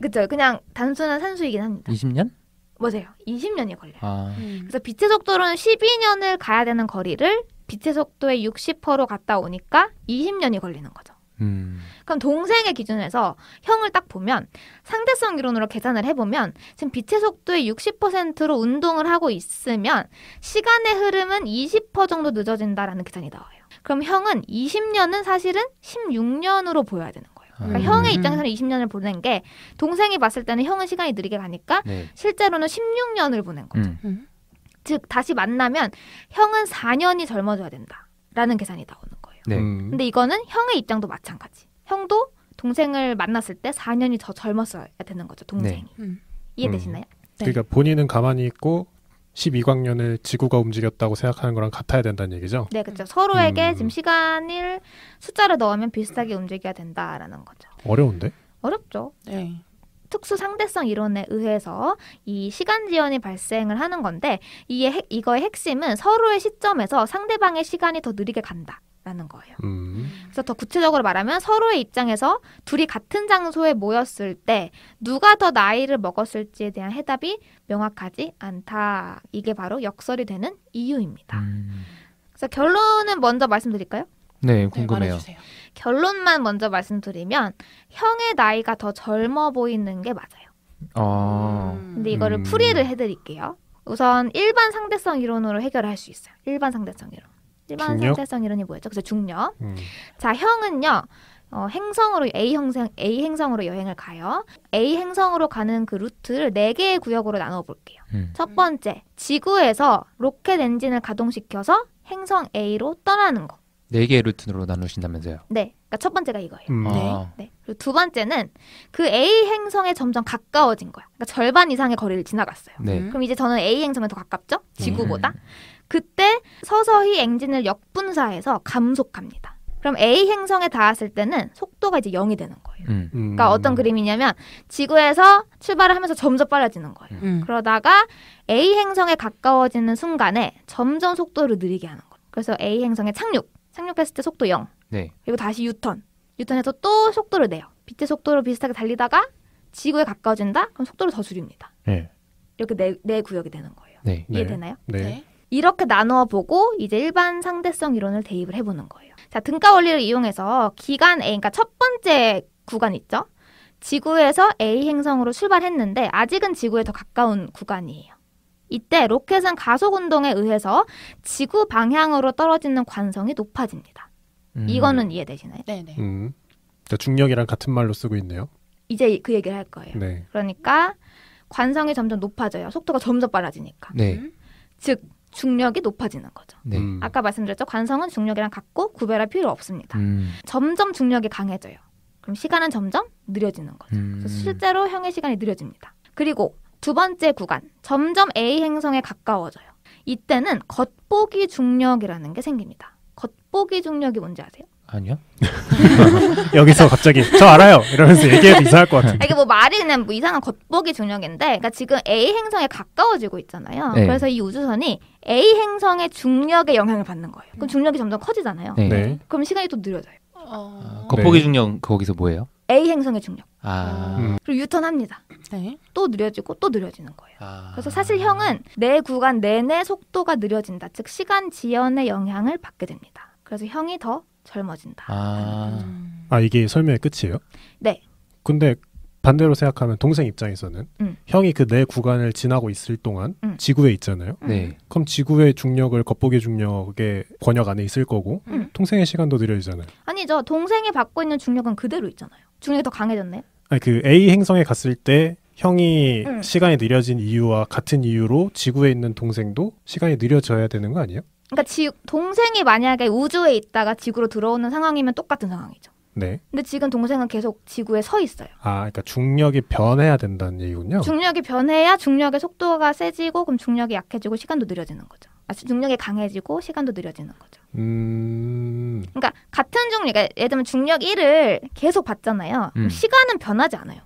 그쵸. 그냥 단순한 산수이긴 합니다. 20년? 맞아요. 20년이 걸려요. 그래서 빛의 속도로는 12년을 가야 되는 거리를 빛의 속도의 60%로 갔다 오니까 20년이 걸리는 거죠. 그럼 동생의 기준에서 형을 딱 보면 상대성 이론으로 계산을 해보면 지금 빛의 속도의 60%로 운동을 하고 있으면 시간의 흐름은 20% 정도 늦어진다라는 계산이 나와요. 그럼 형은 20년은 사실은 16년으로 보여야 되는 거예요. 그러니까 형의 입장에서는 20년을 보낸 게 동생이 봤을 때는 형은 시간이 느리게 가니까 실제로는 16년을 보낸 거죠. 즉 다시 만나면 형은 4년이 젊어져야 된다라는 계산이 나오는 거예요. 근데 이거는 형의 입장도 마찬가지. 형도 동생을 만났을 때 4년이 더 젊었어야 되는 거죠. 동생이. 이해되시나요? 그러니까 본인은 가만히 있고 12광년을 지구가 움직였다고 생각하는 거랑 같아야 된다는 얘기죠? 네, 그렇죠. 서로에게 지금 시간을 숫자를 넣으면 비슷하게 움직여야 된다라는 거죠. 어려운데? 어렵죠. 네. 특수 상대성 이론에 의해서 이 시간 지연이 발생을 하는 건데 이거의 핵심은 서로의 시점에서 상대방의 시간이 더 느리게 간다라는 거예요. 그래서 더 구체적으로 말하면 서로의 입장에서 둘이 같은 장소에 모였을 때 누가 더 나이를 먹었을지에 대한 해답이 명확하지 않다. 이게 바로 역설이 되는 이유입니다. 그래서 결론은 먼저 말씀드릴까요? 네, 궁금해요. 말해주세요. 결론만 먼저 말씀드리면 형의 나이가 더 젊어 보이는 게 맞아요. 근데 이거를 풀이를 해드릴게요. 우선 일반 상대성 이론으로 해결할 수 있어요. 일반 상대성 이론. 일반 중력? 상대성 이론이 뭐였죠? 그래서 중력. 자, 형은요. 행성으로 A 행성으로 여행을 가요. A 행성으로 가는 그 루트를 4개의 구역으로 나눠 볼게요. 첫 번째, 지구에서 로켓 엔진을 가동시켜서 행성 A로 떠나는 거. 4개의 루트로 나누신다면서요? 네. 그러니까 첫 번째가 이거예요. 아. 네. 그리고 두 번째는 그 A 행성에 점점 가까워진 거야. 그러니까 절반 이상의 거리를 지나갔어요. 네. 그럼 이제 저는 A 행성에 더 가깝죠? 지구보다. 그때 서서히 엔진을 역분사해서 감속합니다. 그럼 A 행성에 닿았을 때는 속도가 이제 0이 되는 거예요. 그러니까 어떤 그림이냐면 지구에서 출발을 하면서 점점 빨라지는 거예요. 그러다가 A 행성에 가까워지는 순간에 점점 속도를 느리게 하는 거예요. 그래서 A 행성에 착륙했을 때 속도 0. 네. 그리고 다시 유턴해서 또 속도를 내요. 빛의 속도로 비슷하게 달리다가 지구에 가까워진다? 그럼 속도를 더 줄입니다. 네. 이렇게 네 구역이 되는 거예요. 네. 이해되나요? 네. 이렇게 나누어 보고 이제 일반 상대성 이론을 대입을 해보는 거예요. 자, 등가 원리를 이용해서 기간 A, 그러니까 첫 번째 구간 있죠? 지구에서 A 행성으로 출발했는데 아직은 지구에 더 가까운 구간이에요. 이때 로켓은 가속 운동에 의해서 지구 방향으로 떨어지는 관성이 높아집니다. 이거는 이해되시나요? 네네. 그러니까 중력이랑 같은 말로 쓰고 있네요. 이제 그 얘기를 할 거예요. 네. 그러니까 관성이 점점 높아져요. 속도가 점점 빨라지니까. 네. 즉 중력이 높아지는 거죠. 네. 아까 말씀드렸죠. 관성은 중력이랑 같고 구별할 필요 없습니다. 점점 중력이 강해져요. 그럼 시간은 점점 느려지는 거죠. 그래서 실제로 형의 시간이 느려집니다. 그리고 두 번째 구간, 점점 A 행성에 가까워져요. 이때는 겉보기 중력이라는 게 생깁니다. 겉보기 중력이 뭔지 아세요? 아니요. 여기서 갑자기 저 알아요 이러면서 얘기해도 이상할 것 같은데. 이게 뭐 말이 그냥 뭐 이상한 겉보기 중력인데, 그러니까 지금 A 행성에 가까워지고 있잖아요. 네. 그래서 이 우주선이 A 행성의 중력의 영향을 받는 거예요. 그럼 중력이 점점 커지잖아요. 네. 네. 그럼 시간이 또 느려져요. 겉보기 네. 중력 거기서 뭐예요? A 행성의 중력. 아. 그리고 유턴합니다. 네. 또 느려지고 또 느려지는 거예요. 아. 그래서 사실 형은 내 구간 내내 속도가 느려진다. 즉 시간 지연의 영향을 받게 됩니다. 그래서 형이 더 젊어진다. 아 이게 설명의 끝이에요? 네. 근데 반대로 생각하면 동생 입장에서는 형이 그 내 구간을 지나고 있을 동안 지구에 있잖아요. 네. 그럼 지구의 중력을 겉보기 중력의 권역 안에 있을 거고 동생의 시간도 느려지잖아요. 아니죠. 동생이 받고 있는 중력은 그대로 있잖아요. 중력이 더 강해졌네요. 아니 그 A 행성에 갔을 때 형이 시간이 느려진 이유와 같은 이유로 지구에 있는 동생도 시간이 느려져야 되는 거 아니에요? 그러니까 동생이 만약에 우주에 있다가 지구로 들어오는 상황이면 똑같은 상황이죠. 네. 근데 지금 동생은 계속 지구에 서 있어요. 아, 그러니까 중력이 변해야 된다는 얘기군요. 중력이 변해야 중력의 속도가 세지고 그럼 중력이 약해지고 시간도 느려지는 거죠. 중력이 강해지고 시간도 느려지는 거죠. 그러니까 같은 중력, 그러니까 예를 들면 중력 1을 계속 받잖아요. 그럼 시간은 변하지 않아요.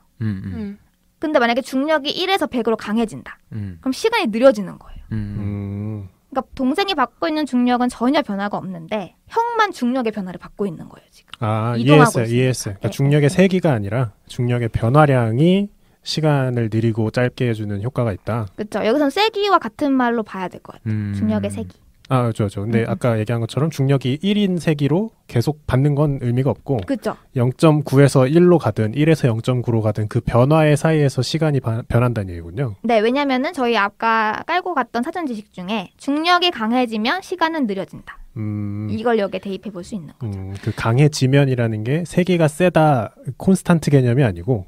근데 만약에 중력이 1에서 100으로 강해진다. 그럼 시간이 느려지는 거예요. 그러니까 동생이 받고 있는 중력은 전혀 변화가 없는데 형만 중력의 변화를 받고 있는 거예요, 지금. 아, 이동하고 이해했어요. 그러니까 네. 중력의 세기가 아니라 중력의 변화량이 시간을 느리고 짧게 해주는 효과가 있다. 그렇죠. 여기선 세기와 같은 말로 봐야 될 것 같아요. 중력의 세기. 아, 그렇죠. 근데 아까 얘기한 것처럼 중력이 1인 세기로 계속 받는 건 의미가 없고 그렇죠. 0.9에서 1로 가든 1에서 0.9로 가든 그 변화의 사이에서 시간이 변한다는 얘기군요. 네, 왜냐면은 저희 아까 깔고 갔던 사전 지식 중에 중력이 강해지면 시간은 느려진다. 이걸 여기에 대입해 볼 수 있는 거죠. 그 강해지면이라는 게 세기가 세다 콘스탄트 개념이 아니고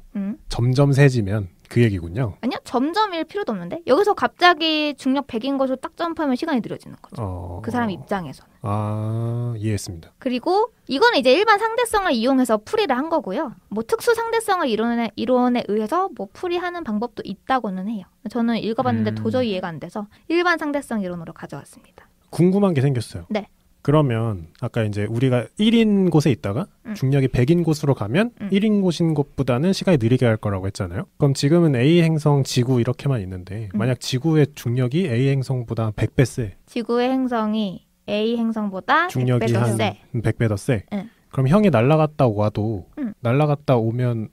점점 세지면 그 얘기군요. 아니요, 점점일 필요도 없는데 여기서 갑자기 중력 100인 것으로 딱 점프하면 시간이 느려지는 거죠. 그 사람 입장에서는. 아, 이해했습니다. 그리고 이거는 이제 일반 상대성을 이용해서 풀이를 한 거고요. 뭐 특수 상대성을 이론에 의해서 뭐 풀이하는 방법도 있다고는 해요. 저는 읽어봤는데 도저히 이해가 안 돼서 일반 상대성 이론으로 가져왔습니다. 궁금한 게 생겼어요. 네. 그러면 아까 이제 우리가 1인 곳에 있다가 중력이 100인 곳으로 가면 1인 곳인 곳보다는 시간이 느리게 갈 거라고 했잖아요. 그럼 지금은 A 행성, 지구 이렇게만 있는데 만약 지구의 중력이 A 행성보다 100배 세. 지구의 행성이 A 행성보다 중력이 100배 더 한 세. 100배 더 세. 응. 그럼 형이 날아갔다 와도 날아갔다 오면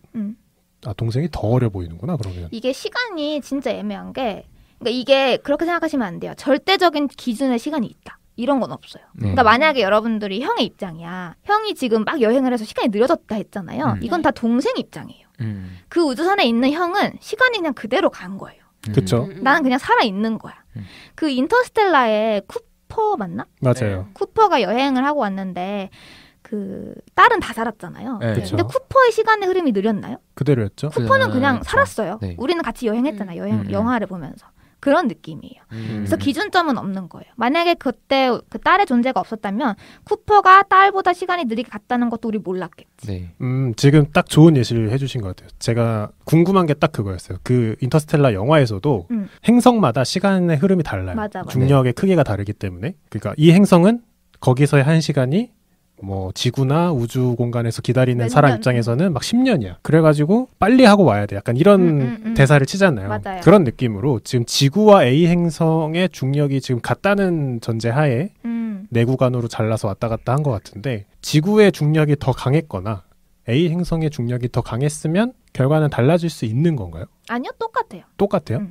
아, 동생이 더 어려 보이는구나 그러면. 이게 시간이 진짜 애매한 게 그러니까 이게 그렇게 생각하시면 안 돼요. 절대적인 기준의 시간이 있다. 이런 건 없어요. 그러니까 만약에 여러분들이 형의 입장이야. 형이 지금 막 여행을 해서 시간이 느려졌다 했잖아요. 이건 다 동생 입장이에요. 그 우주선에 있는 형은 시간이 그냥 그대로 간 거예요. 그렇죠. 나는 그냥 살아 있는 거야. 그 인터스텔라에 쿠퍼 맞나? 맞아요. 쿠퍼가 여행을 하고 왔는데 그 딸은 다 살았잖아요. 네. 그쵸. 근데 쿠퍼의 시간의 흐름이 느렸나요? 그대로였죠. 쿠퍼는 그냥 그렇죠. 살았어요. 네. 우리는 같이 여행했잖아요. 영화를 보면서. 그런 느낌이에요. 그래서 기준점은 없는 거예요. 만약에 그때 그 딸의 존재가 없었다면 쿠퍼가 딸보다 시간이 느리게 갔다는 것도 우리 몰랐겠지. 네. 지금 딱 좋은 예시를 해주신 것 같아요. 제가 궁금한 게 딱 그거였어요. 그 인터스텔라 영화에서도 행성마다 시간의 흐름이 달라요. 맞아. 중력의 크기가 다르기 때문에. 그러니까 이 행성은 거기서의 한 시간이 뭐 지구나 우주 공간에서 기다리는 사람 입장에서는 막 10년이야. 그래가지고 빨리 하고 와야 돼. 약간 이런 대사를 치잖아요. 맞아요. 그런 느낌으로 지금 지구와 A 행성의 중력이 지금 같다는 전제하에 내구간으로 잘라서 왔다 갔다 한 것 같은데 지구의 중력이 더 강했거나 A 행성의 중력이 더 강했으면 결과는 달라질 수 있는 건가요? 아니요, 똑같아요. 똑같아요?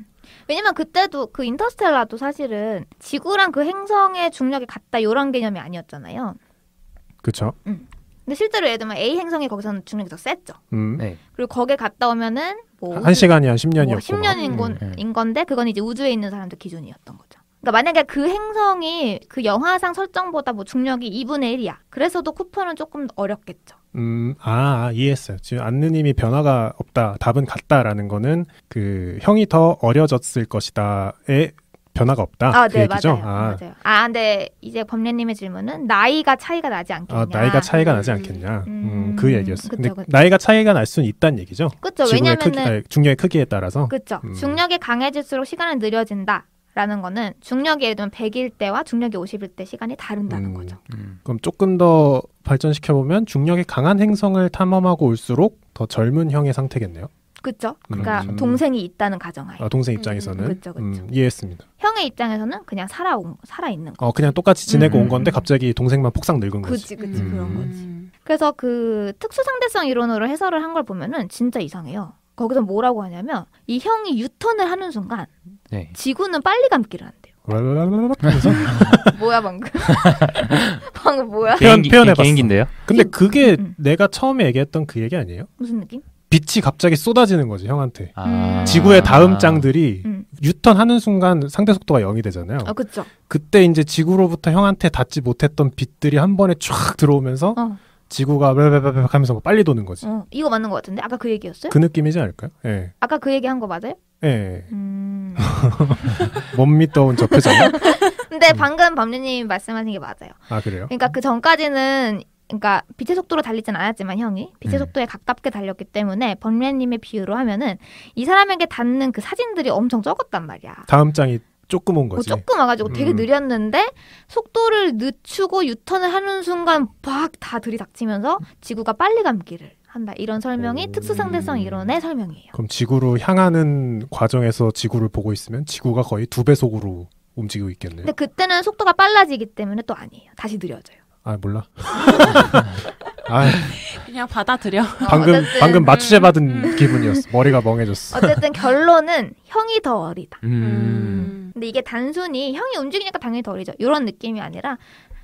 왜냐면 그때도 그 인터스텔라도 사실은 지구랑 그 행성의 중력이 같다 이런 개념이 아니었잖아요. 그렇죠. 근데 실제로 예를 들면 A 행성이 거기서는 중력이 더 셌죠. 네. 그리고 거기에 갔다 오면은 뭐 한 시간이 한 10년이었고 뭐 10년인 건데 그건 이제 우주에 있는 사람들 기준이었던 거죠. 그러니까 만약에 그 행성이 그 영화상 설정보다 뭐 중력이 2분의 1이야. 그래서도 쿠퍼는 조금 어렵겠죠. 이해했어요. 지금 안느님이 변화가 없다, 답은 같다라는 거는 그 형이 더 어려졌을 것이다의 변화가 없다. 그 네, 얘기죠. 맞아요. 근데 이제 범례님의 질문은 나이가 차이가 나지 않겠냐. 나이가 차이가 나지 않겠냐. 그 얘기였어요. 그쵸, 근데 그쵸. 나이가 차이가 날 수는 있다는 얘기죠. 그렇죠. 지구의 왜냐면은 중력의 크기에 따라서. 그렇죠. 중력이 강해질수록 시간은 느려진다. 라는 거는 중력이 예를 들면 100일 때와 중력이 50일 때 시간이 다른다는 거죠. 그럼 조금 더 발전시켜보면 중력이 강한 행성을 탐험하고 올수록 더 젊은 형의 상태겠네요. 그렇죠. 그러니까 동생이 있다는 가정하에. 동생 입장에서는. 그쵸. 이해했습니다. 형의 입장에서는 그냥 살아있는 거. 그냥 똑같이 지내고 온 건데 갑자기 동생만 폭삭 늙은 거지. 그치 그런 거지. 그래서 그 특수상대성 이론으로 해설을 한 걸 보면은 진짜 이상해요. 거기서 뭐라고 하냐면 이 형이 유턴을 하는 순간 네. 지구는 빨리 감기를 한대요. 하면서 뭐야 방금? 방금 뭐야? 표현해봤어. 개인기인데요? 근데 그게 내가 처음에 얘기했던 그 얘기 아니에요? 무슨 느낌? 빛이 갑자기 쏟아지는 거지 형한테. 아. 지구의 다음 짱들이 유턴하는 순간 상대 속도가 0이 되잖아요. 그렇죠. 그때 이제 지구로부터 형한테 닿지 못했던 빛들이 한 번에 쫙 들어오면서 지구가 벨벨벨벨 하면서 뭐 빨리 도는 거지. 이거 맞는 것 같은데? 아까 그 얘기였어요? 그 느낌이지 않을까요? 예. 아까 그 얘기 한 거 맞아요? 예. 못 믿어온 저 표정. 근데 방금 범죄님이 말씀하신 게 맞아요. 아 그래요? 그러니까 그 전까지는 그러니까 빛의 속도로 달리진 않았지만 형이 빛의 속도에 가깝게 달렸기 때문에 범죄님의 비유로 하면은 이 사람에게 닿는 그 사진들이 엄청 적었단 말이야. 다음 장이 조금 온 거지. 조금 와가지고 되게 느렸는데 속도를 늦추고 유턴을 하는 순간 막 다 들이닥치면서 지구가 빨리 감기를 한다. 이런 설명이 특수상대성 이론의 설명이에요. 그럼 지구로 향하는 과정에서 지구를 보고 있으면 지구가 거의 2배속으로 움직이고 있겠네요. 근데 그때는 속도가 빨라지기 때문에 또 아니에요. 다시 느려져요. 몰라. 그냥 받아들여. 방금 맞추제 받은 기분이었어. 머리가 멍해졌어. 어쨌든 결론은 형이 더 어리다. 근데 이게 단순히 형이 움직이니까 당연히 더 어리죠. 이런 느낌이 아니라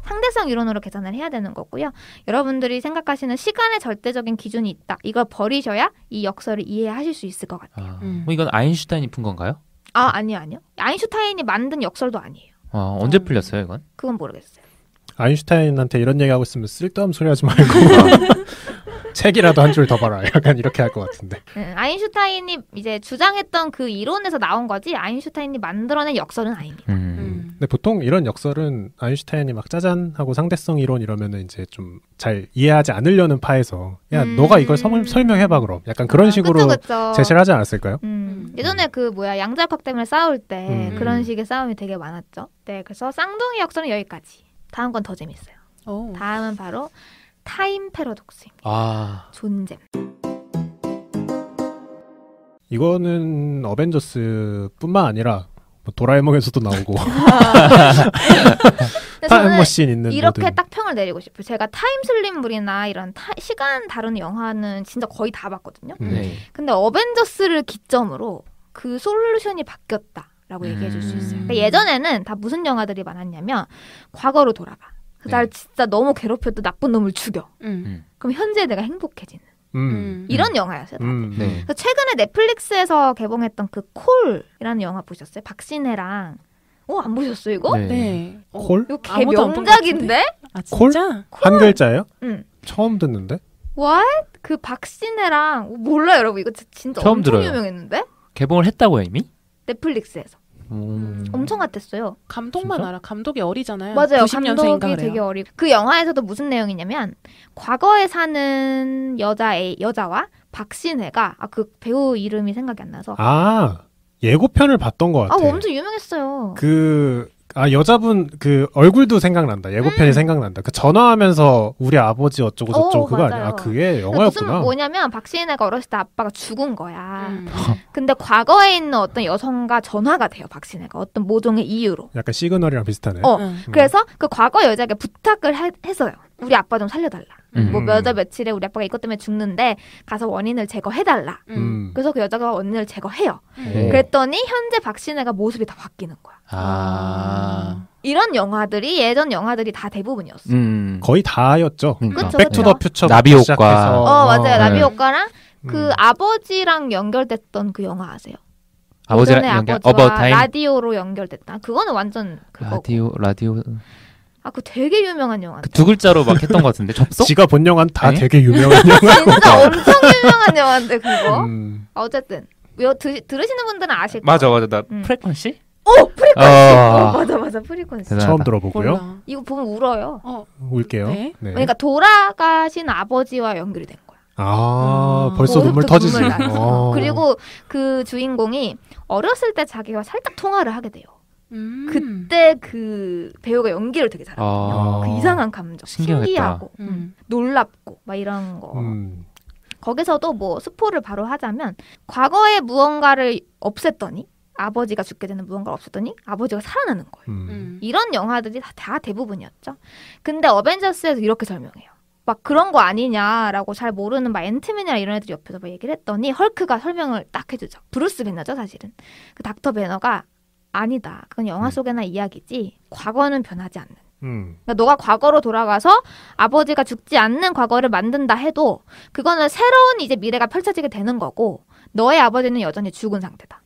상대성 이론으로 계산을 해야 되는 거고요. 여러분들이 생각하시는 시간의 절대적인 기준이 있다. 이걸 버리셔야 이 역설을 이해하실 수 있을 것 같아요. 이건 아인슈타인이 푼 건가요? 아니요. 아인슈타인이 만든 역설도 아니에요. 언제 풀렸어요, 이건? 그건 모르겠어요. 아인슈타인한테 이런 얘기하고 있으면 쓸데없는 소리 하지 말고 책이라도 한 줄 더 봐라. 약간 이렇게 할 것 같은데. 아인슈타인이 이제 주장했던 그 이론에서 나온 거지 아인슈타인이 만들어낸 역설은 아닙니다. 근데 보통 이런 역설은 아인슈타인이 막 짜잔 하고 상대성 이론 이러면은 이제 좀 잘 이해하지 않으려는 파에서 야 너가 이걸 설명해봐 그럼 약간 그런 식으로 그쵸. 제시를 하지 않았을까요? 예전에 그 양자역학 때문에 싸울 때 그런 식의 싸움이 되게 많았죠. 네, 그래서 쌍둥이 역설은 여기까지. 다음 건 더 재밌어요. 다음은 바로 타임 패러독스입니다. 존잼. 이거는 어벤져스뿐만 아니라 뭐 도라에몽에서도 나오고 타임머신 있는 이렇게 모든. 딱 평을 내리고 싶어요. 제가 타임슬립물이나 이런 시간 다루는 영화는 진짜 거의 다 봤거든요. 네. 근데 어벤져스를 기점으로 그 솔루션이 바뀌었다라고 얘기해 줄 수 있어요. 그러니까 예전에는 다 무슨 영화들이 많았냐면 과거로 돌아가. 날 진짜 너무 괴롭혔던 나쁜 놈을 죽여. 그럼 현재 내가 행복해지는. 이런 영화였어요. 네. 그래서 최근에 넷플릭스에서 개봉했던 그 콜이라는 영화 보셨어요? 박신혜랑. 안 보셨어요 이거? 네. 콜? 이거 개 명작인데? 콜? 진짜? 한 글자예요? 응. 처음 듣는데? What? 그 박신혜랑 몰라요 여러분 이거 진짜 처음 엄청 들어요. 유명했는데? 개봉을 했다고요, 이미? 넷플릭스에서. 엄청 핫했어요. 감독만 진짜? 알아. 감독이 어리잖아요. 맞아요. 90년생인가 감독이 그래요. 되게 어리고 그 영화에서도 무슨 내용이냐면 과거에 사는 여자와 박신혜가 그 배우 이름이 생각이 안 나서 예고편을 봤던 것 같아. 엄청 유명했어요. 여자분 그 얼굴도 생각난다. 예고편이 생각난다. 그 전화하면서 우리 아버지 어쩌고 저쩌고 그거 맞아요. 아니야? 그게 무슨 영화였구나. 뭐냐면 박신혜가 어렸을 때 아빠가 죽은 거야. 근데 과거에 있는 어떤 여성과 전화가 돼요. 박신혜가 어떤 모종의 이유로. 약간 시그널이랑 비슷하네. 그래서 그 과거 여자에게 부탁을 했어요. 우리 아빠 좀 살려달라. 뭐 몇 월 며칠에 우리 아빠가 이것 때문에 죽는데 가서 원인을 제거해달라. 그래서 그 여자가 원인을 제거해요. 그랬더니 현재 박신혜가 모습이 다 바뀌는 거야. 이런 영화들이 예전 영화들이 다 대부분이었어. 거의 다였죠. 그쵸, 백투더 퓨처 나비 효과. 시작해서. 맞아요. 나비 효과랑 그 아버지랑 연결됐던 그 영화 아세요? 아버지랑 예전에 연결 어바웃 타임. 라디오로 연결됐다. 그거는 완전 그거고. 라디오. 그 되게 유명한 영화. 그 두 글자로 막 했던 것 같은데 접속? 지가 본 영화는 다 아니? 되게 유명한 영화. 진짜 엄청 유명한 영화인데 그거. 어쨌든 들으시는 분들은 아실 거예요. 맞아. 나 프레퀀시? 프리퀀시. 맞아 프리퀀시. 처음 들어보고요. 몰라. 이거 보면 울어요. 울게요. 네. 그러니까 돌아가신 아버지와 연결이 된 거야. 벌써 눈물 터지지. 그리고 그 주인공이 어렸을 때 자기가 살짝 통화를 하게 돼요. 그때 그 배우가 연기를 되게 잘하거든요. 그 이상한 감정, 신기하고 놀랍고 막 이런 거. 거기서도 뭐 스포를 바로 하자면 과거에 무언가를 없앴더니 아버지가 죽게 되는 무언가를 없앴더니 아버지가 살아나는 거예요. 이런 영화들이 다 대부분이었죠. 근데 어벤져스에서 이렇게 설명해요. 막 그런 거 아니냐라고 잘 모르는 막 앤트맨이나 이런 애들이 옆에서 막 얘기를 했더니 헐크가 설명을 딱 해주죠. 브루스 배너죠 사실은. 그 닥터 배너가 아니다. 그건 영화 속에나 이야기지. 과거는 변하지 않는. 그러니까 너가 과거로 돌아가서 아버지가 죽지 않는 과거를 만든다 해도 그거는 새로운 이제 미래가 펼쳐지게 되는 거고 너의 아버지는 여전히 죽은 상태다.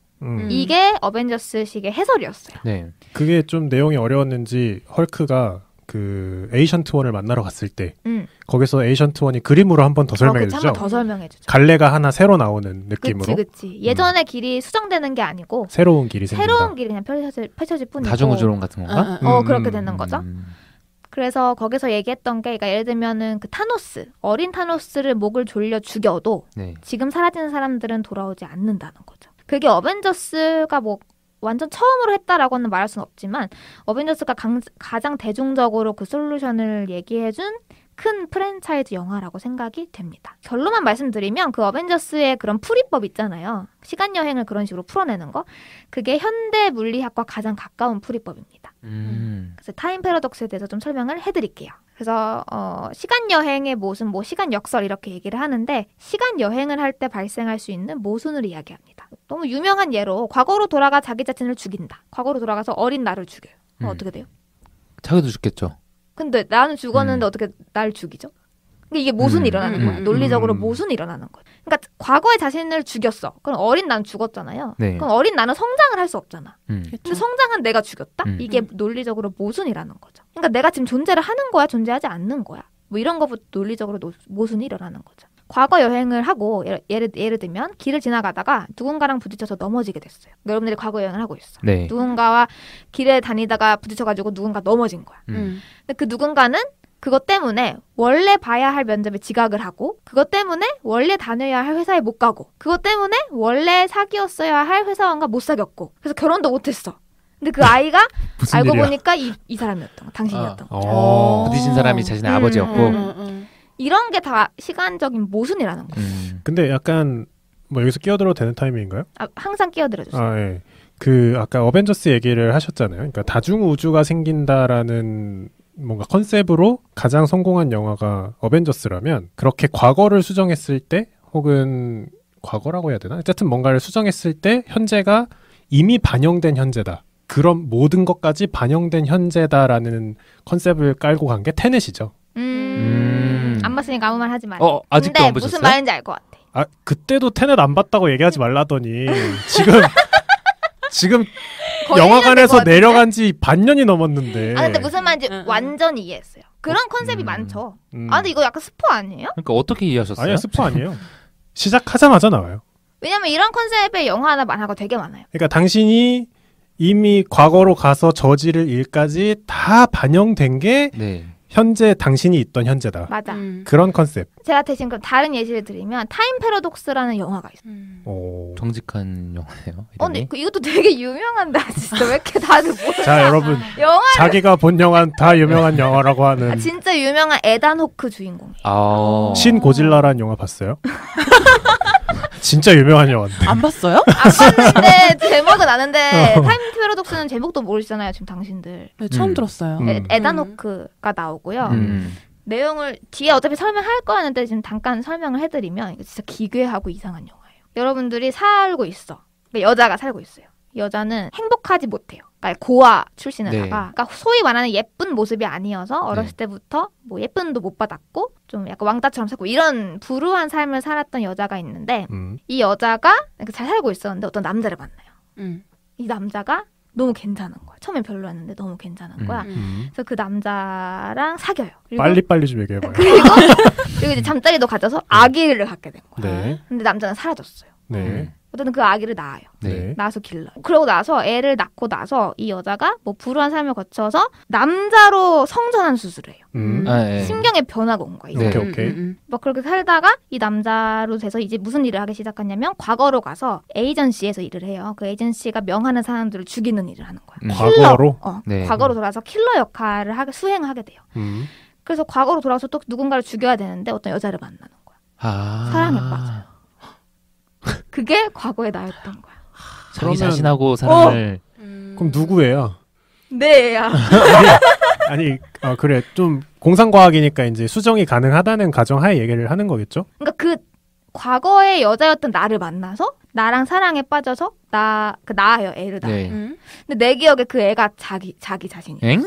이게 어벤져스식의 해설이었어요. 네. 그게 좀 내용이 어려웠는지 헐크가 그 에이션트 원을 만나러 갔을 때 거기서 에이션트 원이 그림으로 한 번 더 설명해주죠. 더 설명해주죠. 갈래가 하나 새로 나오는 느낌으로. 그치. 예전의 길이 수정되는 게 아니고 새로운 길이 생긴다. 새로운 길이 그냥 펼쳐질 뿐이고. 다중우주론 같은 건가? 그렇게 되는 거죠. 그래서 거기서 얘기했던 게 그러니까 예를 들면은 그 타노스, 어린 타노스를 목을 졸려 죽여도 지금 사라지는 사람들은 돌아오지 않는다는 거죠. 그게 어벤져스가 뭐 완전 처음으로 했다라고는 말할 수는 없지만 어벤져스가 가장 대중적으로 그 솔루션을 얘기해준 큰 프랜차이즈 영화라고 생각이 됩니다. 결론만 말씀드리면 그 어벤져스의 그런 풀이법 있잖아요. 시간 여행을 그런 식으로 풀어내는 거. 그게 현대 물리학과 가장 가까운 풀이법입니다. 그래서 타임 패러독스에 대해서 좀 설명을 해드릴게요. 그래서 시간 여행의 모순, 뭐 시간 역설 이렇게 얘기를 하는데 시간 여행을 할 때 발생할 수 있는 모순을 이야기합니다. 너무 유명한 예로 과거로 돌아가 자기 자신을 죽인다. 과거로 돌아가서 어린 나를 죽여요. 어떻게 돼요? 자기도 죽겠죠. 근데 나는 죽었는데 어떻게 날 죽이죠? 그러니까 이게 모순이 일어나는 거야. 논리적으로 모순이 일어나는 거야. 그러니까 과거의 자신을 죽였어. 그럼 어린 나는 죽었잖아요. 그럼 어린 나는 성장을 할 수 없잖아. 근데 성장한 내가 죽였다? 이게 논리적으로 모순이라는 거죠. 그러니까 내가 지금 존재를 하는 거야? 존재하지 않는 거야? 뭐 이런 거부터 논리적으로 모순이 일어나는 거죠. 과거 여행을 하고 예를 들면 길을 지나가다가 누군가랑 부딪혀서 넘어지게 됐어요. 여러분들이 과거 여행을 하고 있어. 누군가와 길에 다니다가 부딪혀가지고 누군가 넘어진 거야. 근데 그 누군가는 그것 때문에 원래 봐야 할 면접에 지각을 하고 그것 때문에 원래 다녀야 할 회사에 못 가고 그것 때문에 원래 사귀었어야 할 회사원과 못 사귀었고 그래서 결혼도 못했어. 근데 그 아이가 알고 일이야? 보니까 이 사람이었던 거, 당신이었던 거. 부딪힌 사람이 자신의 아버지였고 이런 게 다 시간적인 모순이라는 거예요. 근데 약간 뭐 여기서 끼어들어도 되는 타이밍인가요? 항상 끼어들어주세요. 예. 그 아까 어벤져스 얘기를 하셨잖아요. 그러니까 다중 우주가 생긴다라는 뭔가 컨셉으로 가장 성공한 영화가 어벤져스라면 그렇게 과거를 수정했을 때 혹은 과거라고 해야 되나? 어쨌든 뭔가를 수정했을 때 현재가 이미 반영된 현재다. 그런 모든 것까지 반영된 현재다라는 컨셉을 깔고 간 게 테넷이죠. 안 봤으니까 아무 말 하지 말아요. 아직도 근데 안 보셨어요? 무슨 말인지 알 것 같아. 그때도 테넷 안 봤다고 얘기하지 말라더니 지금 영화관에서 내려간 지 반년이 넘었는데. 근데 무슨 말인지 완전히 이해했어요. 그런 컨셉이 많죠. 근데 이거 약간 스포 아니에요? 그러니까 어떻게 이해하셨어요? 아니요, 스포 아니에요. 시작하자마자 나와요. 왜냐면 이런 컨셉의 영화 하나 만화가 되게 많아요. 그러니까 당신이 이미 과거로 가서 저지를 일까지 다 반영된 게 네. 현재 당신이 있던 현재다. 맞아. 그런 컨셉. 제가 대신 그럼 다른 예시를 드리면 타임 패러독스라는 영화가 있어요. 오. 정직한 영화네요. 근데 이것도 되게 유명한데 진짜 왜 이렇게 다들 몰라? 자, 여러분. 영화 자기가 본 영화는 다 유명한 영화라고 하는 진짜 유명한 에단 호크 주인공이에요. 신 고질라라는 영화 봤어요? 진짜 유명한 영화인데. 안 봤어요? 안 봤는데 제목은 아는데 타임 패러독스는 제목도 모르시잖아요. 지금 당신들. 네, 처음 들었어요. 에단 호크가 나오고요. 내용을 뒤에 어차피 설명할 거였는데 지금 잠깐 설명을 해드리면 이거 진짜 기괴하고 이상한 영화예요. 여러분들이 살고 있어. 그러니까 여자가 살고 있어요. 여자는 행복하지 못해요. 그러니까 고아 출신에다가 네. 그러니까 소위 말하는 예쁜 모습이 아니어서 어렸을 네. 때부터 뭐 예쁜도 못 받았고 좀 약간 왕따처럼 살고 이런 불우한 삶을 살았던 여자가 있는데 이 여자가 잘 살고 있었는데 어떤 남자를 만나요. 이 남자가 너무 괜찮은 거야. 처음엔 별로였는데 너무 괜찮은 거야. 그래서 그 남자랑 사귀어요. 그리고 빨리빨리 좀 얘기해봐요. 그리고 이제 잠자리도 가져서 아기를 갖게 된 거야. 네. 근데 남자는 사라졌어요. 네. 어쨌든 그 아기를 낳아요. 네. 낳아서 길러요. 그러고 나서 애를 낳고 나서 이 여자가 뭐 불우한 삶을 거쳐서 남자로 성전환 수술을 해요. 네. 신경의 변화가 온 거예요. 네. 오케이. 막 그렇게 살다가 이 남자로 돼서 이제 무슨 일을 하기 시작하냐면 과거로 가서 에이전시에서 일을 해요. 그 에이전시가 명하는 사람들을 죽이는 일을 하는 거예요. 과거로? 네. 과거로 돌아서 킬러 역할을 수행하게 돼요. 그래서 과거로 돌아서 또 누군가를 죽여야 되는데 어떤 여자를 만나는 거야. 사랑에 빠져요. 그게 과거의 나였던 거야. 자기 자신하고 사랑을 그럼 누구예요? 네, 야. 아니, 그래. 좀 공상과학이니까 이제 수정이 가능하다는 가정하에 얘기를 하는 거겠죠? 그러니까 그 과거의 여자였던 나를 만나서 나랑 사랑에 빠져서 낳아요. 애를 낳아요. 네. 근데 내 기억에 그 애가 자기 자신이에요. 엥?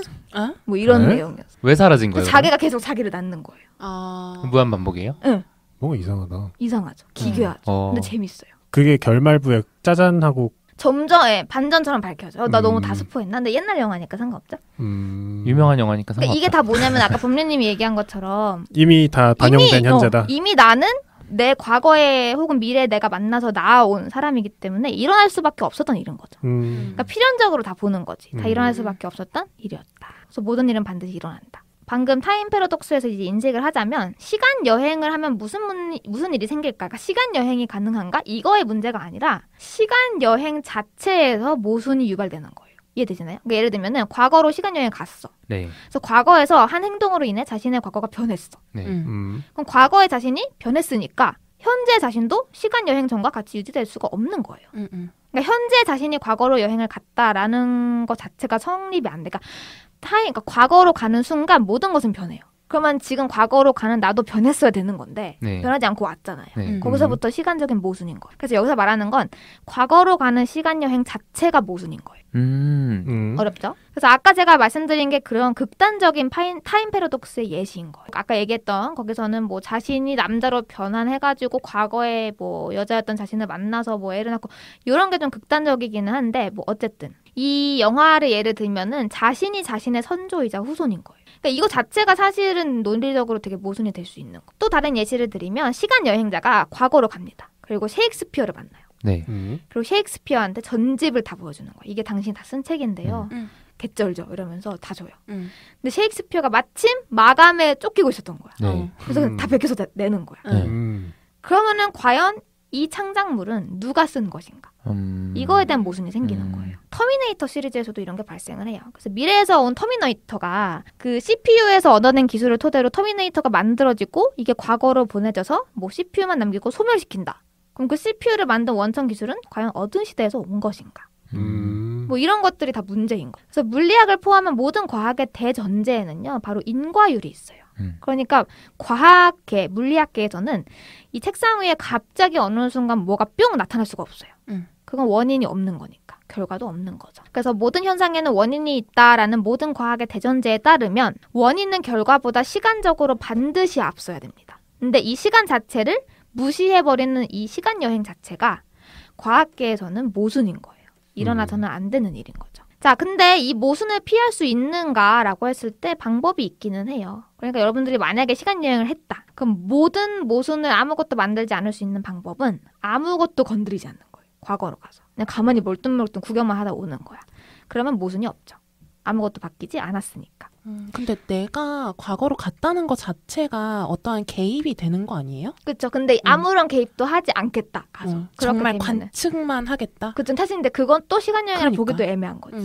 뭐 이런 네? 내용이었어. 왜 사라진 거예요? 자기가 계속 자기를 낳는 거예요. 무한 반복이에요? 응. 뭔가 이상하다. 이상하죠. 기괴하죠. 근데 재밌어요. 그게 결말부에 짜잔하고 점점 반전처럼 밝혀져요. 나 너무 다 스포했나? 근데 옛날 영화니까 상관없죠. 유명한 영화니까 상관없다. 그러니까 이게 다 뭐냐면 아까 범례님이 얘기한 것처럼 이미 다 반영된 현재다. 이미 나는 내 과거에 혹은 미래에 내가 만나서 낳아온 사람이기 때문에 일어날 수밖에 없었던 일인 거죠. 그러니까 필연적으로 다 보는 거지. 다 일어날 수밖에 없었던 일이었다. 그래서 모든 일은 반드시 일어난다. 방금 타임 패러독스에서 이제 인식을 하자면 시간 여행을 하면 무슨 일이 생길까? 그러니까 시간 여행이 가능한가? 이거의 문제가 아니라 시간 여행 자체에서 모순이 유발되는 거예요. 이해되시나요? 그러니까 예를 들면은 과거로 시간 여행 갔어. 네. 그래서 과거에서 한 행동으로 인해 자신의 과거가 변했어. 네. 그럼 과거의 자신이 변했으니까 현재 자신도 시간 여행 전과 같이 유지될 수가 없는 거예요. 그러니까 현재 자신이 과거로 여행을 갔다라는 것 자체가 성립이 안 돼. 그러니까 과거로 가는 순간 모든 것은 변해요. 그러면 지금 과거로 가는 나도 변했어야 되는 건데 네. 변하지 않고 왔잖아요. 네. 거기서부터 시간적인 모순인 거예요. 그래서 여기서 말하는 건 과거로 가는 시간 여행 자체가 모순인 거예요. 어렵죠? 그래서 아까 제가 말씀드린 게 그런 극단적인 타임 패러독스의 예시인 거예요. 아까 얘기했던 거기서는 뭐 자신이 남자로 변환해가지고 과거에 뭐 여자였던 자신을 만나서 뭐 애를 낳고 이런 게 좀 극단적이기는 한데 뭐 어쨌든 이 영화를 예를 들면은 자신이 자신의 선조이자 후손인 거예요. 그러니까 이거 자체가 사실은 논리적으로 되게 모순이 될 수 있는 거. 또 다른 예시를 드리면 시간 여행자가 과거로 갑니다. 그리고 셰익스피어를 만나요. 네. 그리고 셰익스피어한테 전집을 다 보여주는 거예요. 이게 당신이 다 쓴 책인데요. 개쩔죠 이러면서 다 줘요. 근데 셰익스피어가 마침 마감에 쫓기고 있었던 거야. 네. 그래서 다 베껴서 내는 거야. 그러면은 과연 이 창작물은 누가 쓴 것인가? 이거에 대한 모순이 생기는 거예요. 터미네이터 시리즈에서도 이런 게 발생을 해요. 그래서 미래에서 온 터미네이터가 그 CPU에서 얻어낸 기술을 토대로 터미네이터가 만들어지고 이게 과거로 보내져서 뭐 CPU만 남기고 소멸시킨다. 그럼 그 CPU를 만든 원천 기술은 과연 어떤 시대에서 온 것인가? 뭐 이런 것들이 다 문제인 거예요. 그래서 물리학을 포함한 모든 과학의 대전제에는요, 바로 인과율이 있어요. 그러니까 과학계, 물리학계에서는 이 책상 위에 갑자기 어느 순간 뭐가 뿅 나타날 수가 없어요. 그건 원인이 없는 거니까. 결과도 없는 거죠. 그래서 모든 현상에는 원인이 있다라는 모든 과학의 대전제에 따르면 원인은 결과보다 시간적으로 반드시 앞서야 됩니다. 근데 이 시간 자체를 무시해버리는 이 시간 여행 자체가 과학계에서는 모순인 거예요. 일어나서는 안 되는 일인 거죠. 자, 근데 이 모순을 피할 수 있는가라고 했을 때 방법이 있기는 해요. 그러니까 여러분들이 만약에 시간 여행을 했다. 그럼 모든 모순을 아무것도 만들지 않을 수 있는 방법은 아무것도 건드리지 않는 거예요. 과거로 가서. 그냥 가만히 멀뚱멀뚱 구경만 하다 오는 거야. 그러면 모순이 없죠. 아무것도 바뀌지 않았으니까. 근데 내가 과거로 갔다는 것 자체가 어떠한 개입이 되는 거 아니에요? 그렇죠. 근데 아무런 개입도 하지 않겠다. 가서. 정말 되면은. 관측만 하겠다? 그쵸. 사실인데 그건 또 시간여행이라 그러니까. 보기도 애매한 거지.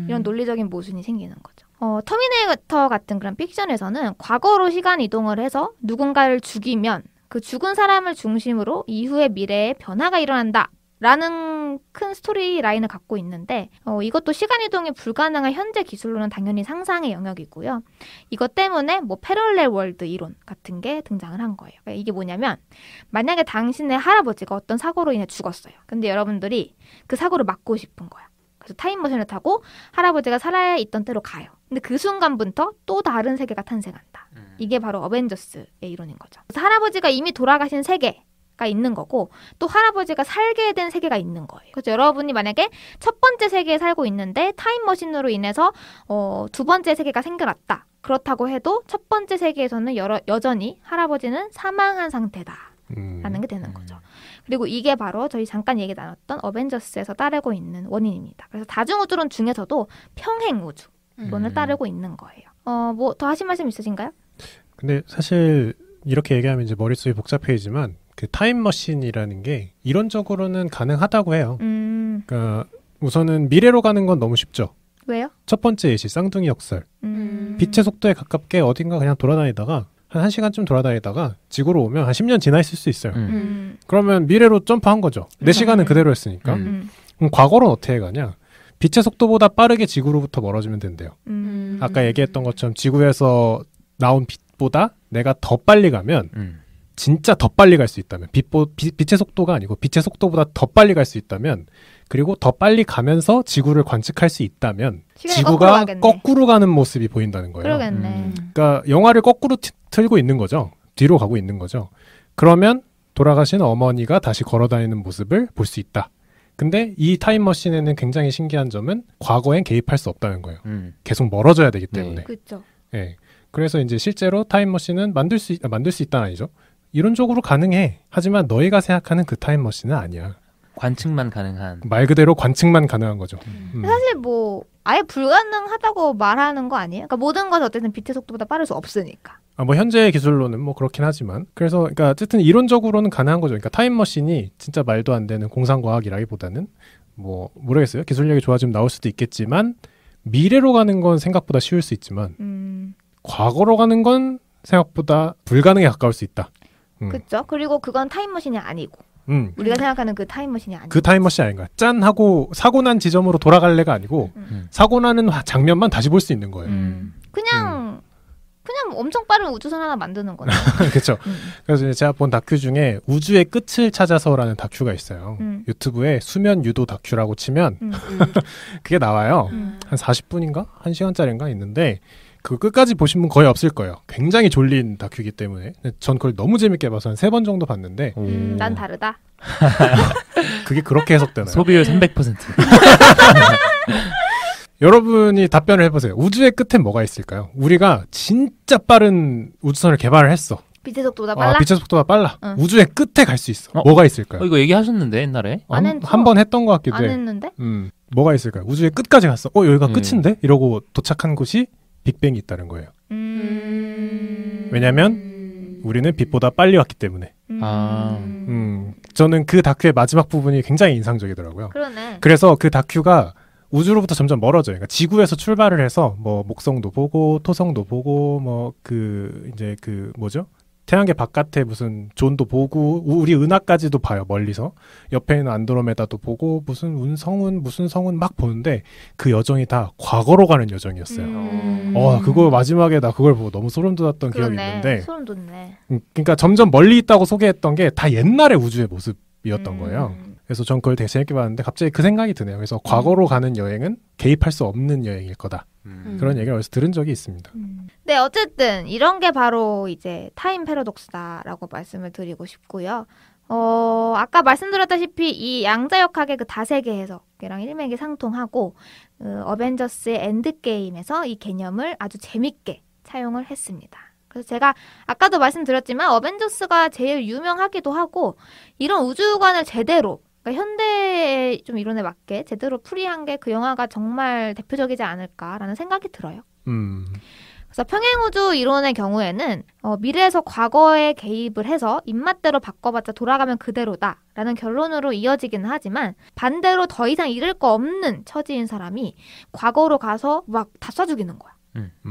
이런 논리적인 모순이 생기는 거죠. 터미네이터 같은 그런 픽션에서는 과거로 시간 이동을 해서 누군가를 죽이면 그 죽은 사람을 중심으로 이후의 미래에 변화가 일어난다. 라는 큰 스토리 라인을 갖고 있는데 이것도 시간이동이 불가능한 현재 기술로는 당연히 상상의 영역이고요. 이것 때문에 뭐 패럴렐 월드 이론 같은 게 등장을 한 거예요. 그러니까 이게 뭐냐면 만약에 당신의 할아버지가 어떤 사고로 인해 죽었어요. 근데 여러분들이 그 사고를 막고 싶은 거야. 그래서 타임머신을 타고 할아버지가 살아있던 때로 가요. 근데 그 순간부터 또 다른 세계가 탄생한다. 이게 바로 어벤져스의 이론인 거죠. 그래서 할아버지가 이미 돌아가신 세계가 있는 거고 또 할아버지가 살게 된 세계가 있는 거예요. 그래서 여러분이 만약에 첫 번째 세계에 살고 있는데 타임머신으로 인해서 두 번째 세계가 생겨났다. 그렇다고 해도 첫 번째 세계에서는 여전히 할아버지는 사망한 상태다. 라는 게 되는 거죠. 그리고 이게 바로 저희 잠깐 얘기 나눴던 어벤져스에서 따르고 있는 원인입니다. 그래서 다중우주론 중에서도 평행우주론을 따르고 있는 거예요. 뭐 더 하실 말씀 있으신가요? 근데 사실 이렇게 얘기하면 이제 머릿속이 복잡해지지만 그 타임머신이라는 게 이론적으로는 가능하다고 해요. 그러니까 우선은 미래로 가는 건 너무 쉽죠. 왜요? 첫 번째 예시 쌍둥이 역설. 빛의 속도에 가깝게 어딘가 그냥 돌아다니다가 한 1시간쯤 돌아다니다가 지구로 오면 한 10년 지나 있을 수 있어요. 그러면 미래로 점프한 거죠. 내 시간은 그대로 했으니까. 그럼 과거로는 어떻게 가냐? 빛의 속도보다 빠르게 지구로부터 멀어지면 된대요. 아까 얘기했던 것처럼 지구에서 나온 빛보다 내가 더 빨리 가면 진짜 더 빨리 갈 수 있다면 빛의 속도가 아니고 빛의 속도보다 더 빨리 갈 수 있다면 그리고 더 빨리 가면서 지구를 관측할 수 있다면 지구가 거꾸로 가는 모습이 보인다는 거예요. 그러겠네. 그러니까 영화를 거꾸로 틀고 있는 거죠. 뒤로 가고 있는 거죠. 그러면 돌아가신 어머니가 다시 걸어다니는 모습을 볼 수 있다. 근데 이 타임머신에는 굉장히 신기한 점은 과거엔 개입할 수 없다는 거예요. 계속 멀어져야 되기 때문에. 그렇죠. 네. 그래서 이제 실제로 타임머신은 만들 수 있다는 아니죠. 이론적으로 가능해. 하지만 너희가 생각하는 그 타임머신은 아니야. 관측만 가능한. 말 그대로 관측만 가능한 거죠. 사실 뭐 아예 불가능하다고 말하는 거 아니에요? 그러니까 모든 것이 어쨌든 빛의 속도보다 빠를 수 없으니까. 뭐 현재의 기술로는 뭐 그렇긴 하지만 그래서 그러니까 어쨌든 이론적으로는 가능한 거죠. 그러니까 타임머신이 진짜 말도 안 되는 공상과학이라기보다는 뭐 모르겠어요. 기술력이 좋아지면 나올 수도 있겠지만 미래로 가는 건 생각보다 쉬울 수 있지만 과거로 가는 건 생각보다 불가능에 가까울 수 있다. 그렇죠. 그리고 그건 타임머신이 아니고 우리가 생각하는 그 타임머신이 아니고 그 타임머신 아닌가. 짠 하고 사고 난 지점으로 돌아갈래가 아니고 사고 나는 장면만 다시 볼 수 있는 거예요. 그냥 엄청 빠른 우주선 하나 만드는 거죠. 그렇죠. 그래서 제가 본 다큐 중에 우주의 끝을 찾아서라는 다큐가 있어요. 유튜브에 수면 유도 다큐라고 치면 그게 나와요. 한 40분인가? 1시간짜리인가 있는데 그 끝까지 보신 분 거의 없을 거예요. 굉장히 졸린 다큐이기 때문에. 전 그걸 너무 재밌게 봐서 한 3번 정도 봤는데 난 다르다. 그게 그렇게 해석되나요? 소비율 300%. 여러분이 답변을 해보세요. 우주의 끝엔 뭐가 있을까요? 우리가 진짜 빠른 우주선을 개발을 했어. 빛의 속도보다 빨라? 빛의 속도가 빨라. 우주의 끝에 갈 수 있어. 뭐가 있을까요? 이거 얘기하셨는데 옛날에? 한 번 했던 것 같기도 해. 안 했는데? 뭐가 있을까요? 우주의 끝까지 갔어. 여기가 끝인데? 이러고 도착한 곳이 빅뱅이 있다는 거예요. 왜냐면 우리는 빛보다 빨리 왔기 때문에. 저는 그 다큐의 마지막 부분이 굉장히 인상적이더라고요. 그러네. 그래서 그 다큐가 우주로부터 점점 멀어져요. 그러니까 지구에서 출발을 해서 뭐 목성도 보고 토성도 보고 뭐 이제 뭐죠? 태양계 바깥에 무슨 존도 보고 우리 은하까지도 봐요. 멀리서. 옆에 있는 안드로메다도 보고 무슨 무슨 성운 막 보는데 그 여정이 다 과거로 가는 여정이었어요. 그거 마지막에 나 그걸 보고 너무 소름 돋았던 기억이 있는데. 소름 돋네. 그러니까 점점 멀리 있다고 소개했던 게 다 옛날의 우주의 모습이었던 거예요. 그래서 전 그걸 되게 재밌게 봤는데 갑자기 그 생각이 드네요. 그래서 과거로 가는 여행은 개입할 수 없는 여행일 거다. 그런 얘기를 어디서 들은 적이 있습니다. 네, 어쨌든 이런 게 바로 이제 타임 패러독스다라고 말씀을 드리고 싶고요. 아까 말씀드렸다시피 이 양자역학의 그 다세계 해석이랑 일맥이 상통하고 어벤져스의 엔드게임에서 이 개념을 아주 재밌게 차용을 했습니다. 그래서 제가 아까도 말씀드렸지만 어벤져스가 제일 유명하기도 하고 이런 우주관을 제대로 그러니까 현대의 좀 이론에 맞게 제대로 풀이한 게 그 영화가 정말 대표적이지 않을까라는 생각이 들어요. 그래서 평행우주 이론의 경우에는 미래에서 과거에 개입을 해서 입맛대로 바꿔봤자 돌아가면 그대로다라는 결론으로 이어지기는 하지만 반대로 더 이상 잃을 거 없는 처지인 사람이 과거로 가서 막 다 쏴 죽이는 거야.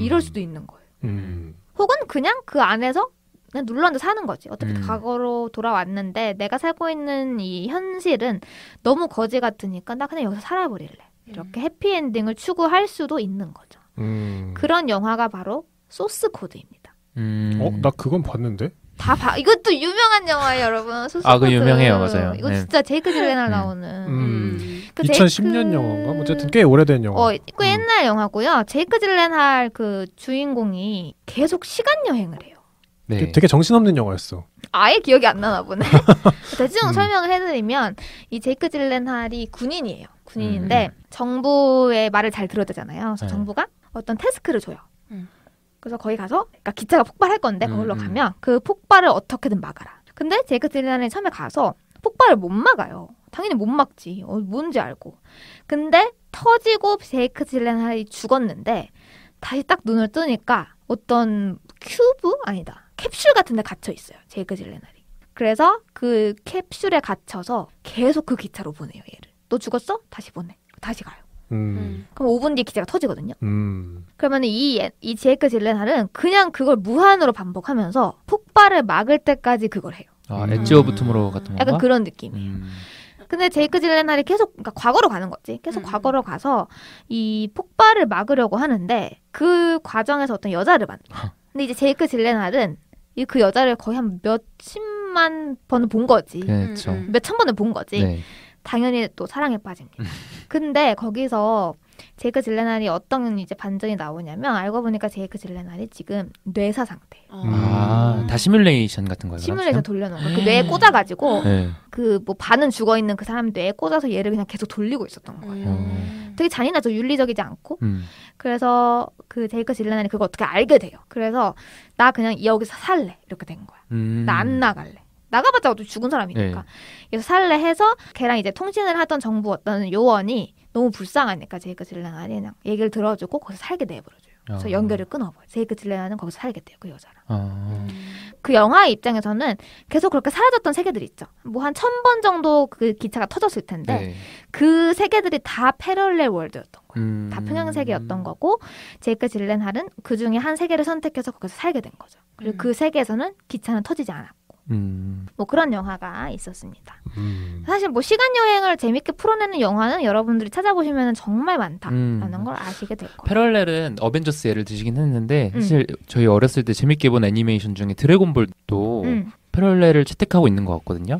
이럴 수도 있는 거예요. 혹은 그냥 그 안에서 그냥 눌러앉아 사는 거지. 어차피 과거로 돌아왔는데 내가 살고 있는 이 현실은 너무 거지 같으니까 나 그냥 여기서 살아버릴래. 이렇게 해피엔딩을 추구할 수도 있는 거죠. 그런 영화가 바로 소스 코드입니다. 나 그건 봤는데? 이것도 유명한 영화예요, 여러분. 소스 코드. 그 유명해요, 맞아요. 이거 네. 진짜 제이크 질레날 나오는. 2010년 영화인가? 어쨌든 꽤 오래된 영화. 꽤 옛날 영화고요. 제이크 질레날 그 주인공이 계속 시간 여행을 해요. 네. 되게 정신없는 영화였어. 아예 기억이 안 나나 보네. 대충 설명을 해드리면 이 제이크 질렌할이 군인이에요. 군인인데 정부의 말을 잘 들어야 되잖아요. 그래서 정부가 어떤 태스크를 줘요. 그래서 거기 가서 그러니까 기차가 폭발할 건데 거기로 가면 그 폭발을 어떻게든 막아라. 근데 제이크 질렌할이 처음에 가서 폭발을 못 막아요. 당연히 못 막지. 뭔지 알고. 근데 터지고 제이크 질렌할이 죽었는데 다시 딱 눈을 뜨니까 어떤 큐브? 아니다. 캡슐 같은 데 갇혀 있어요. 제이크 질레날이. 그래서 그 캡슐에 갇혀서 계속 그 기차로 보내요. 얘를. 너 죽었어? 다시 보내. 다시 가요. 그럼 5분 뒤에 기차가 터지거든요. 그러면 이 제이크 질레날은 그냥 그걸 무한으로 반복하면서 폭발을 막을 때까지 그걸 해요. 엣지 오브 투모로우 같은 건가? 약간 그런 느낌이에요. 근데 제이크 질레날이 계속 그러니까 과거로 가는 거지. 계속 과거로 가서 이 폭발을 막으려고 하는데 그 과정에서 어떤 여자를 만나. 근데 이제 제이크 질레날은 그 여자를 거의 한 몇십만 번을 본 거지. 그렇죠. 몇천 번을 본 거지. 네. 당연히 또 사랑에 빠집니다. 근데 거기서 제이크 질레날이 어떤 이제 반전이 나오냐면 알고 보니까 제이크 질레날이 지금 뇌사 상태. 다 시뮬레이션 같은 거예요. 시뮬레이션 돌려놓은 거. 그 뇌에 꽂아가지고 네. 그 뭐 반은 죽어 있는 그 사람 뇌에 꽂아서 얘를 그냥 계속 돌리고 있었던 거예요. 되게 잔인하죠. 윤리적이지 않고. 그래서 그 제이크 질레날이 그걸 어떻게 알게 돼요. 그래서 나 그냥 여기서 살래 이렇게 된 거야. 나 안 나갈래. 나가봤자 어차피 죽은 사람이니까. 네. 그래서 살래 해서 걔랑 이제 통신을 하던 정부 어떤 요원이 너무 불쌍하니까 제이크 질레날이 그냥 얘기를 들어주고 거기서 살게 내버려줘요. 그래서 연결을 끊어버려요. 제이크 질레날은 거기서 살게 돼요. 그 여자랑. 그 영화의 입장에서는 계속 그렇게 사라졌던 세계들이 있죠. 뭐 한 1000번 정도 그 기차가 터졌을 텐데 네. 그 세계들이 다 패럴렐 월드였던 거예요. 다 평행세계였던 거고 제이크 질렌할은 그 중에 한 세계를 선택해서 거기서 살게 된 거죠. 그리고 그 세계에서는 기차는 터지지 않았고 뭐 그런 영화가 있었습니다. 사실 뭐 시간 여행을 재밌게 풀어내는 영화는 여러분들이 찾아보시면 정말 많다라는 걸 아시게 될 거예요. 패럴렐은 어벤져스 예를 드시긴 했는데 사실 저희 어렸을 때 재밌게 본 애니메이션 중에 드래곤볼도 패럴렐을 채택하고 있는 것 같거든요.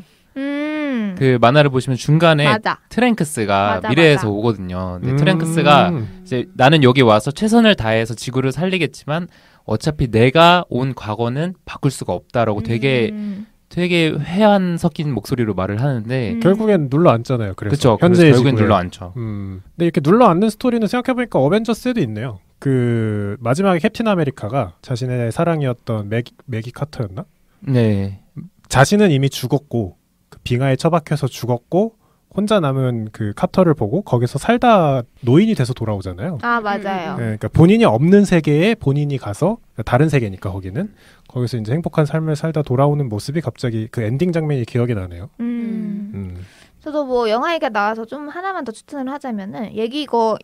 그 만화를 보시면 중간에 맞아. 트랭크스가 맞아, 미래에서 맞아. 오거든요. 근데 트랭크스가 이제 나는 여기 와서 최선을 다해서 지구를 살리겠지만 어차피 내가 온 과거는 바꿀 수가 없다라고 되게 회한 섞인 목소리로 말을 하는데 결국엔 눌러 앉잖아요. 그래서 그쵸. 현재의 그래서 결국엔 지구에. 눌러 앉죠. 근데 이렇게 눌러 앉는 스토리는 생각해보니까 어벤져스에도 있네요. 그 마지막에 캡틴 아메리카가 자신의 사랑이었던 매기 카터였나? 네. 자신은 이미 죽었고 그 빙하에 처박혀서 죽었고 혼자 남은 그 카터를 보고 거기서 살다 노인이 돼서 돌아오잖아요. 아 맞아요. 네, 그러니까 본인이 없는 세계에 본인이 가서 다른 세계니까 거기서 이제 행복한 삶을 살다 돌아오는 모습이 갑자기 그 엔딩 장면이 기억이 나네요. 저도 뭐 영화 얘기가 나와서 좀 하나만 더 추천을 하자면은 이거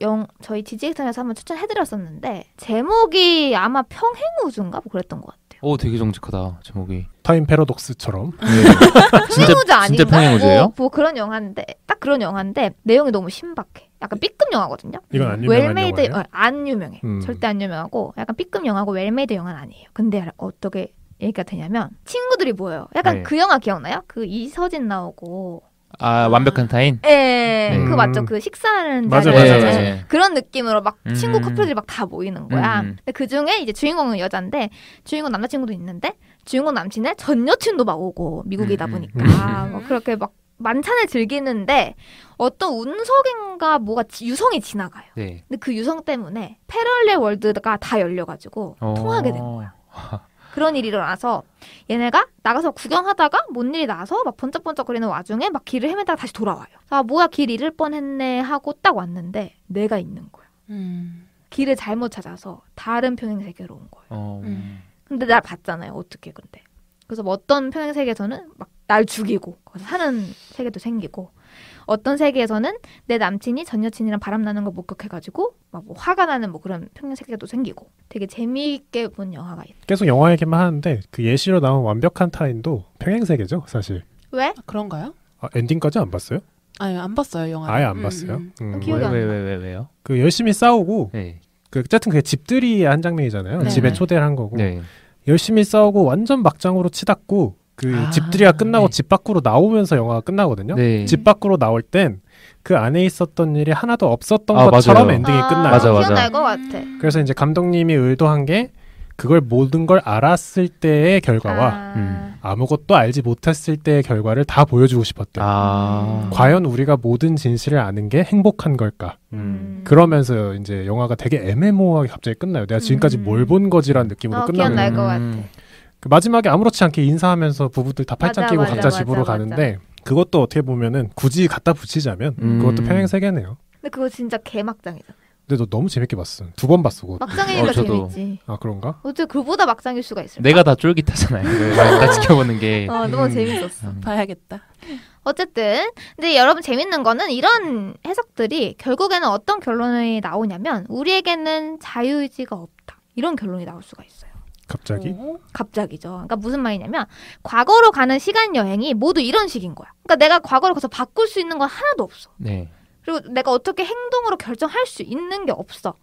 저희 DJ선에서 한번 추천해드렸었는데 제목이 아마 평행우주인가 뭐 그랬던 것 같아요. 오, 되게 정직하다 제목이. 타임 패러독스처럼. 평행우주 아닌가? 진짜 평행우주예요? 뭐 그런 영화인데 딱 그런 영화인데 내용이 너무 신박해. 약간 B급 영화거든요. 이건 안 유명한 웰메이드 영화예요? 안 유명해. 절대 안 유명하고 약간 B급 영화고 웰메이드 영화는 아니에요. 근데 어떻게 얘기가 되냐면 친구들이 모여요. 약간 네. 그 영화 기억나요? 그 이서진 나오고 아, 완벽한 타인? 네. 그 맞죠? 그 식사하는 맞아, 자리에 맞아, 맞아. 네. 그런 느낌으로 막 친구 커플들이 막 다 모이는 거야. 근데 그 중에 이제 주인공은 여잔데 주인공 남자친구도 있는데 주인공 남친의 전 여친도 막 오고 미국이다 보니까 뭐 그렇게 막 만찬을 즐기는데 어떤 운석인가 뭐가 유성이 지나가요. 네. 근데 그 유성 때문에 패럴렐 월드가 다 열려가지고 통하게 되는 거야. 그런 일이 일어나서 얘네가 나가서 구경하다가 뭔 일이 나서 막 번쩍번쩍거리는 와중에 막 길을 헤매다가 다시 돌아와요. 아 뭐야 길 잃을 뻔했네 하고 딱 왔는데 내가 있는 거야. 길을 잘못 찾아서 다른 평행세계로 온 거예요. 근데 날 봤잖아요. 어떻게 근데. 그래서 뭐 어떤 평행세계에서는 막 날 죽이고 거기서 사는 세계도 생기고 어떤 세계에서는 내 남친이 전 여친이랑 바람나는 걸 목격해가지고 막 뭐 화가 나는 뭐 그런 평행세계도 생기고 되게 재미있게 본 영화가 있어요. 계속 영화 얘기만 하는데 그 예시로 나온 완벽한 타인도 평행세계죠 사실. 왜? 아, 그런가요? 엔딩까지 안 봤어요? 아니 안 봤어요 영화. 아예 안 봤어요? 기억이 안 나. 왜요? 그 열심히 싸우고 네. 그 어쨌든 그게 집들이의 한 장면이잖아요. 네. 집에 초대를 한 거고 네. 열심히 싸우고 완전 막장으로 치닫고 그 집들이가 끝나고 네. 집 밖으로 나오면서 영화가 끝나거든요. 네. 집 밖으로 나올 땐 그 안에 있었던 일이 하나도 없었던 아, 것처럼 맞아요. 엔딩이 끝나요. 맞아. 기억날 것 같아. 그래서 이제 감독님이 의도한 게 그걸 모든 걸 알았을 때의 결과와 아무것도 알지 못했을 때의 결과를 다 보여주고 싶었대요. 과연 우리가 모든 진실을 아는 게 행복한 걸까? 그러면서 이제 영화가 되게 애매모호하게 갑자기 끝나요. 내가 지금까지 뭘 본 거지라는 느낌으로 끝나는 기억날 것 거예요. 같아. 그 마지막에 아무렇지 않게 인사하면서 부부들 다 팔짱 맞아, 끼고 맞아, 각자 맞아, 집으로 맞아. 가는데 그것도 어떻게 보면은 굳이 갖다 붙이자면 그것도 평행세계네요. 근데 그거 진짜 개막장이잖아. 근데 너 너무 재밌게 봤어. 2번 봤어. 그거. 막장이니까 저도. 재밌지. 아 그런가? 어떻게 그보다 막장일 수가 있을까? 내가 다 쫄깃하잖아요. 다 지켜보는 게. 너무 재밌었어. 봐야겠다. 어쨌든 근데 여러분 재밌는 거는 이런 해석들이 결국에는 어떤 결론이 나오냐면 우리에게는 자유의지가 없다. 이런 결론이 나올 수가 있어요. 갑자기? 갑자기죠. 그러니까 무슨 말이냐면 과거로 가는 시간 여행이 모두 이런 식인 거야. 그러니까 내가 과거를 가서 바꿀 수 있는 건 하나도 없어. 네. 그리고 내가 어떻게 행동으로 결정할 수 있는 게 없어.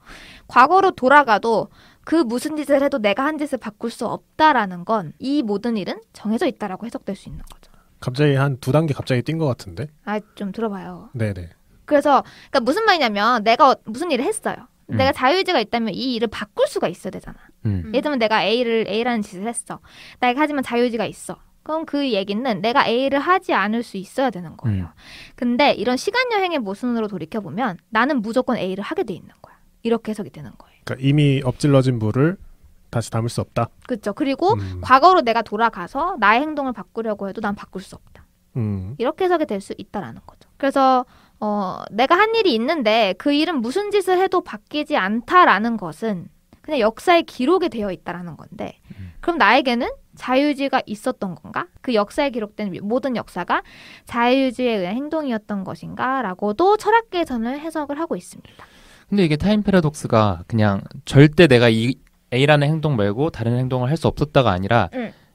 과거로 돌아가도 그 무슨 짓을 해도 내가 한 짓을 바꿀 수 없다라는 건 이 모든 일은 정해져 있다라고 해석될 수 있는 거죠. 갑자기 한 2단계 갑자기 뛴 것 같은데? 아, 좀 들어봐요. 네네. 그래서 그러니까 무슨 말이냐면 내가 무슨 일을 했어요. 내가 자유의지가 있다면 이 일을 바꿀 수가 있어야 되잖아. 예를 들면 내가 A라는 짓을 했어. 내가 하지만 자유의지가 있어. 그럼 그 얘기는 내가 A를 하지 않을 수 있어야 되는 거예요. 근데 이런 시간여행의 모순으로 돌이켜보면 나는 무조건 A를 하게 돼 있는 거야. 이렇게 해석이 되는 거예요. 그러니까 이미 엎질러진 물을 다시 담을 수 없다. 그렇죠. 그리고 과거로 내가 돌아가서 나의 행동을 바꾸려고 해도 난 바꿀 수 없다. 이렇게 해석이 될 수 있다라는 거죠. 그래서 내가 한 일이 있는데 그 일은 무슨 짓을 해도 바뀌지 않다라는 것은 그냥 역사의 기록에 되어 있다라는 건데 그럼 나에게는 자유의지가 있었던 건가? 그 역사에 기록된 모든 역사가 자유의지에 의한 행동이었던 것인가? 라고도 철학계에서는 해석을 하고 있습니다. 근데 이게 타임 패러독스가 그냥 절대 내가 이 A라는 행동 말고 다른 행동을 할 수 없었다가 아니라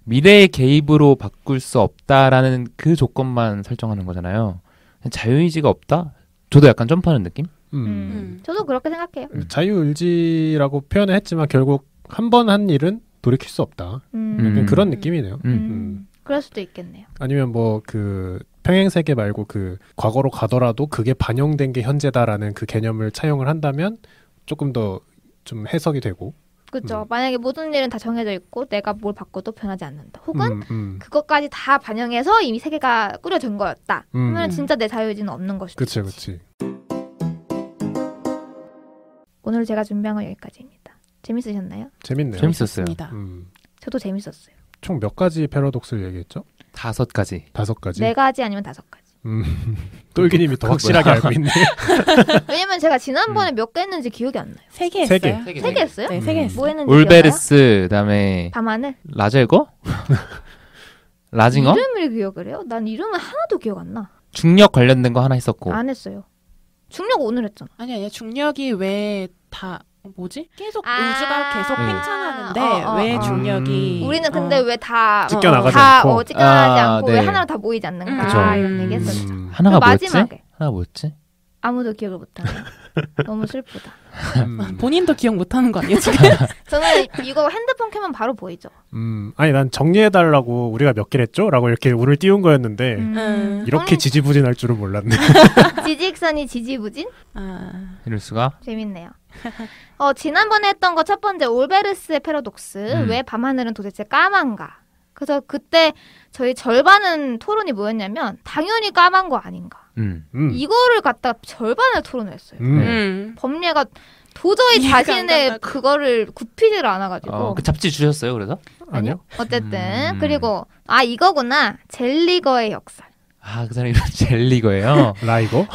미래의 개입으로 바꿀 수 없다라는 그 조건만 설정하는 거잖아요. 자유의지가 없다? 저도 약간 점프하는 느낌? 저도 그렇게 생각해요. 자유의지라고 표현을 했지만 결국 한 번 한 일은 돌이킬 수 없다. 그런 느낌이네요. 그럴 수도 있겠네요. 아니면 뭐 그 평행세계 말고 그 과거로 가더라도 그게 반영된 게 현재다라는 그 개념을 차용을 한다면 조금 더 좀 해석이 되고. 그렇죠. 만약에 모든 일은 다 정해져 있고 내가 뭘 바꿔도 변하지 않는다. 혹은 그것까지 다 반영해서 이미 세계가 꾸려진 거였다. 그러면 진짜 내 자유의지는 없는 것이죠. 그렇지. 오늘 제가 준비한 건 여기까지입니다. 재밌으셨나요? 재밌네요. 재밌었어요. 저도 재밌었어요. 총 몇 가지 패러독스를 얘기했죠? 5가지. 5가지? 4가지 아니면 5가지. 똘기님이 더 확실하게 알고 있네. 왜냐면 제가 지난번에 몇 개 했는지 기억이 안 나요. 3개 했어요. 3개 했어요? 네, 3개 했어요. 뭐 했는지 올베르스, 그다음에 밤하늘? 라젤거? 라징어? 이름을 기억을 해요? 난 이름은 하나도 기억 안 나. 중력 관련된 거 하나 했었고. 안 했어요. 중력 오늘 했잖아. 아니야. 중력이 왜 다 뭐지? 계속 우주가 계속 네. 팽창하는데 왜 중력이 우리는 근데 왜 다 찢겨나가지 다 않고. 찢겨나가지 않고 네. 왜 하나로 다 모이지 않는가 그쵸. 이런 얘기 했었죠. 하나가 뭐였지? 마지막에 하나 뭐였지? 아무도 기억을 못하네요. 너무 슬프다. 본인도 기억 못하는 거 아니에요 지금? 저는 이거 핸드폰 켜면 바로 보이죠. 아니 난 정리해달라고 우리가 몇 개를 했죠? 라고 이렇게 운을 띄운 거였는데 이렇게 지지부진할 줄은 몰랐네. 지직선이 지지부진? 이럴 수가? 재밌네요. 지난번에 했던 거 첫 번째 올베르스의 패러독스. 왜 밤하늘은 도대체 까만가? 그래서 그때 저희 절반은 토론이 뭐였냐면 당연히 까만 거 아닌가. 이거를 갖다가 절반을 토론을 했어요. 범례가 도저히 이해가 안 자신의 간다고. 그거를 굽히지를 않아가지고. 그 잡지 주셨어요, 그래서? 아니요. 어쨌든 그리고 이거구나. 젤리거의 역설. 그 사람이 젤리거예요. 라이거?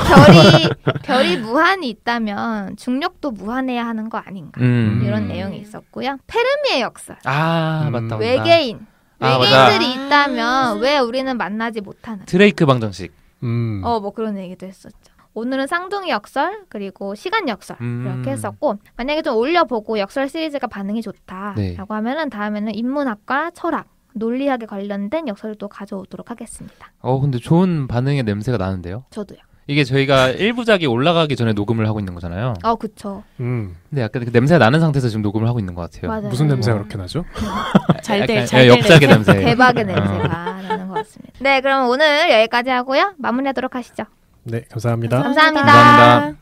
별이 무한히 있다면 중력도 무한해야 하는 거 아닌가. 이런 내용이 있었고요. 페르미의 역설. 맞다. 외계인. 맞아. 외계인들이 있다면 왜 우리는 만나지 못하는. 드레이크 방정식. 뭐 그런 얘기도 했었죠. 오늘은 쌍둥이 역설 그리고 시간 역설 이렇게 했었고 만약에 좀 올려보고 역설 시리즈가 반응이 좋다라고 네. 하면은 다음에는 인문학과 철학 논리학에 관련된 역설을 또 가져오도록 하겠습니다. 근데 좋은 반응의 냄새가 나는데요. 저도요. 이게 저희가 1부작이 올라가기 전에 녹음을 하고 있는 거잖아요. 그쵸. 근데 약간 그 냄새가 나는 상태에서 지금 녹음을 하고 있는 것 같아요. 맞아요. 무슨 냄새가 그렇게 나죠? 잘될 역작의 냄새. 대박의 냄새가 나는 것 같습니다. 네, 그럼 오늘 여기까지 하고요. 마무리하도록 하시죠. 네, 감사합니다. 감사합니다. 감사합니다.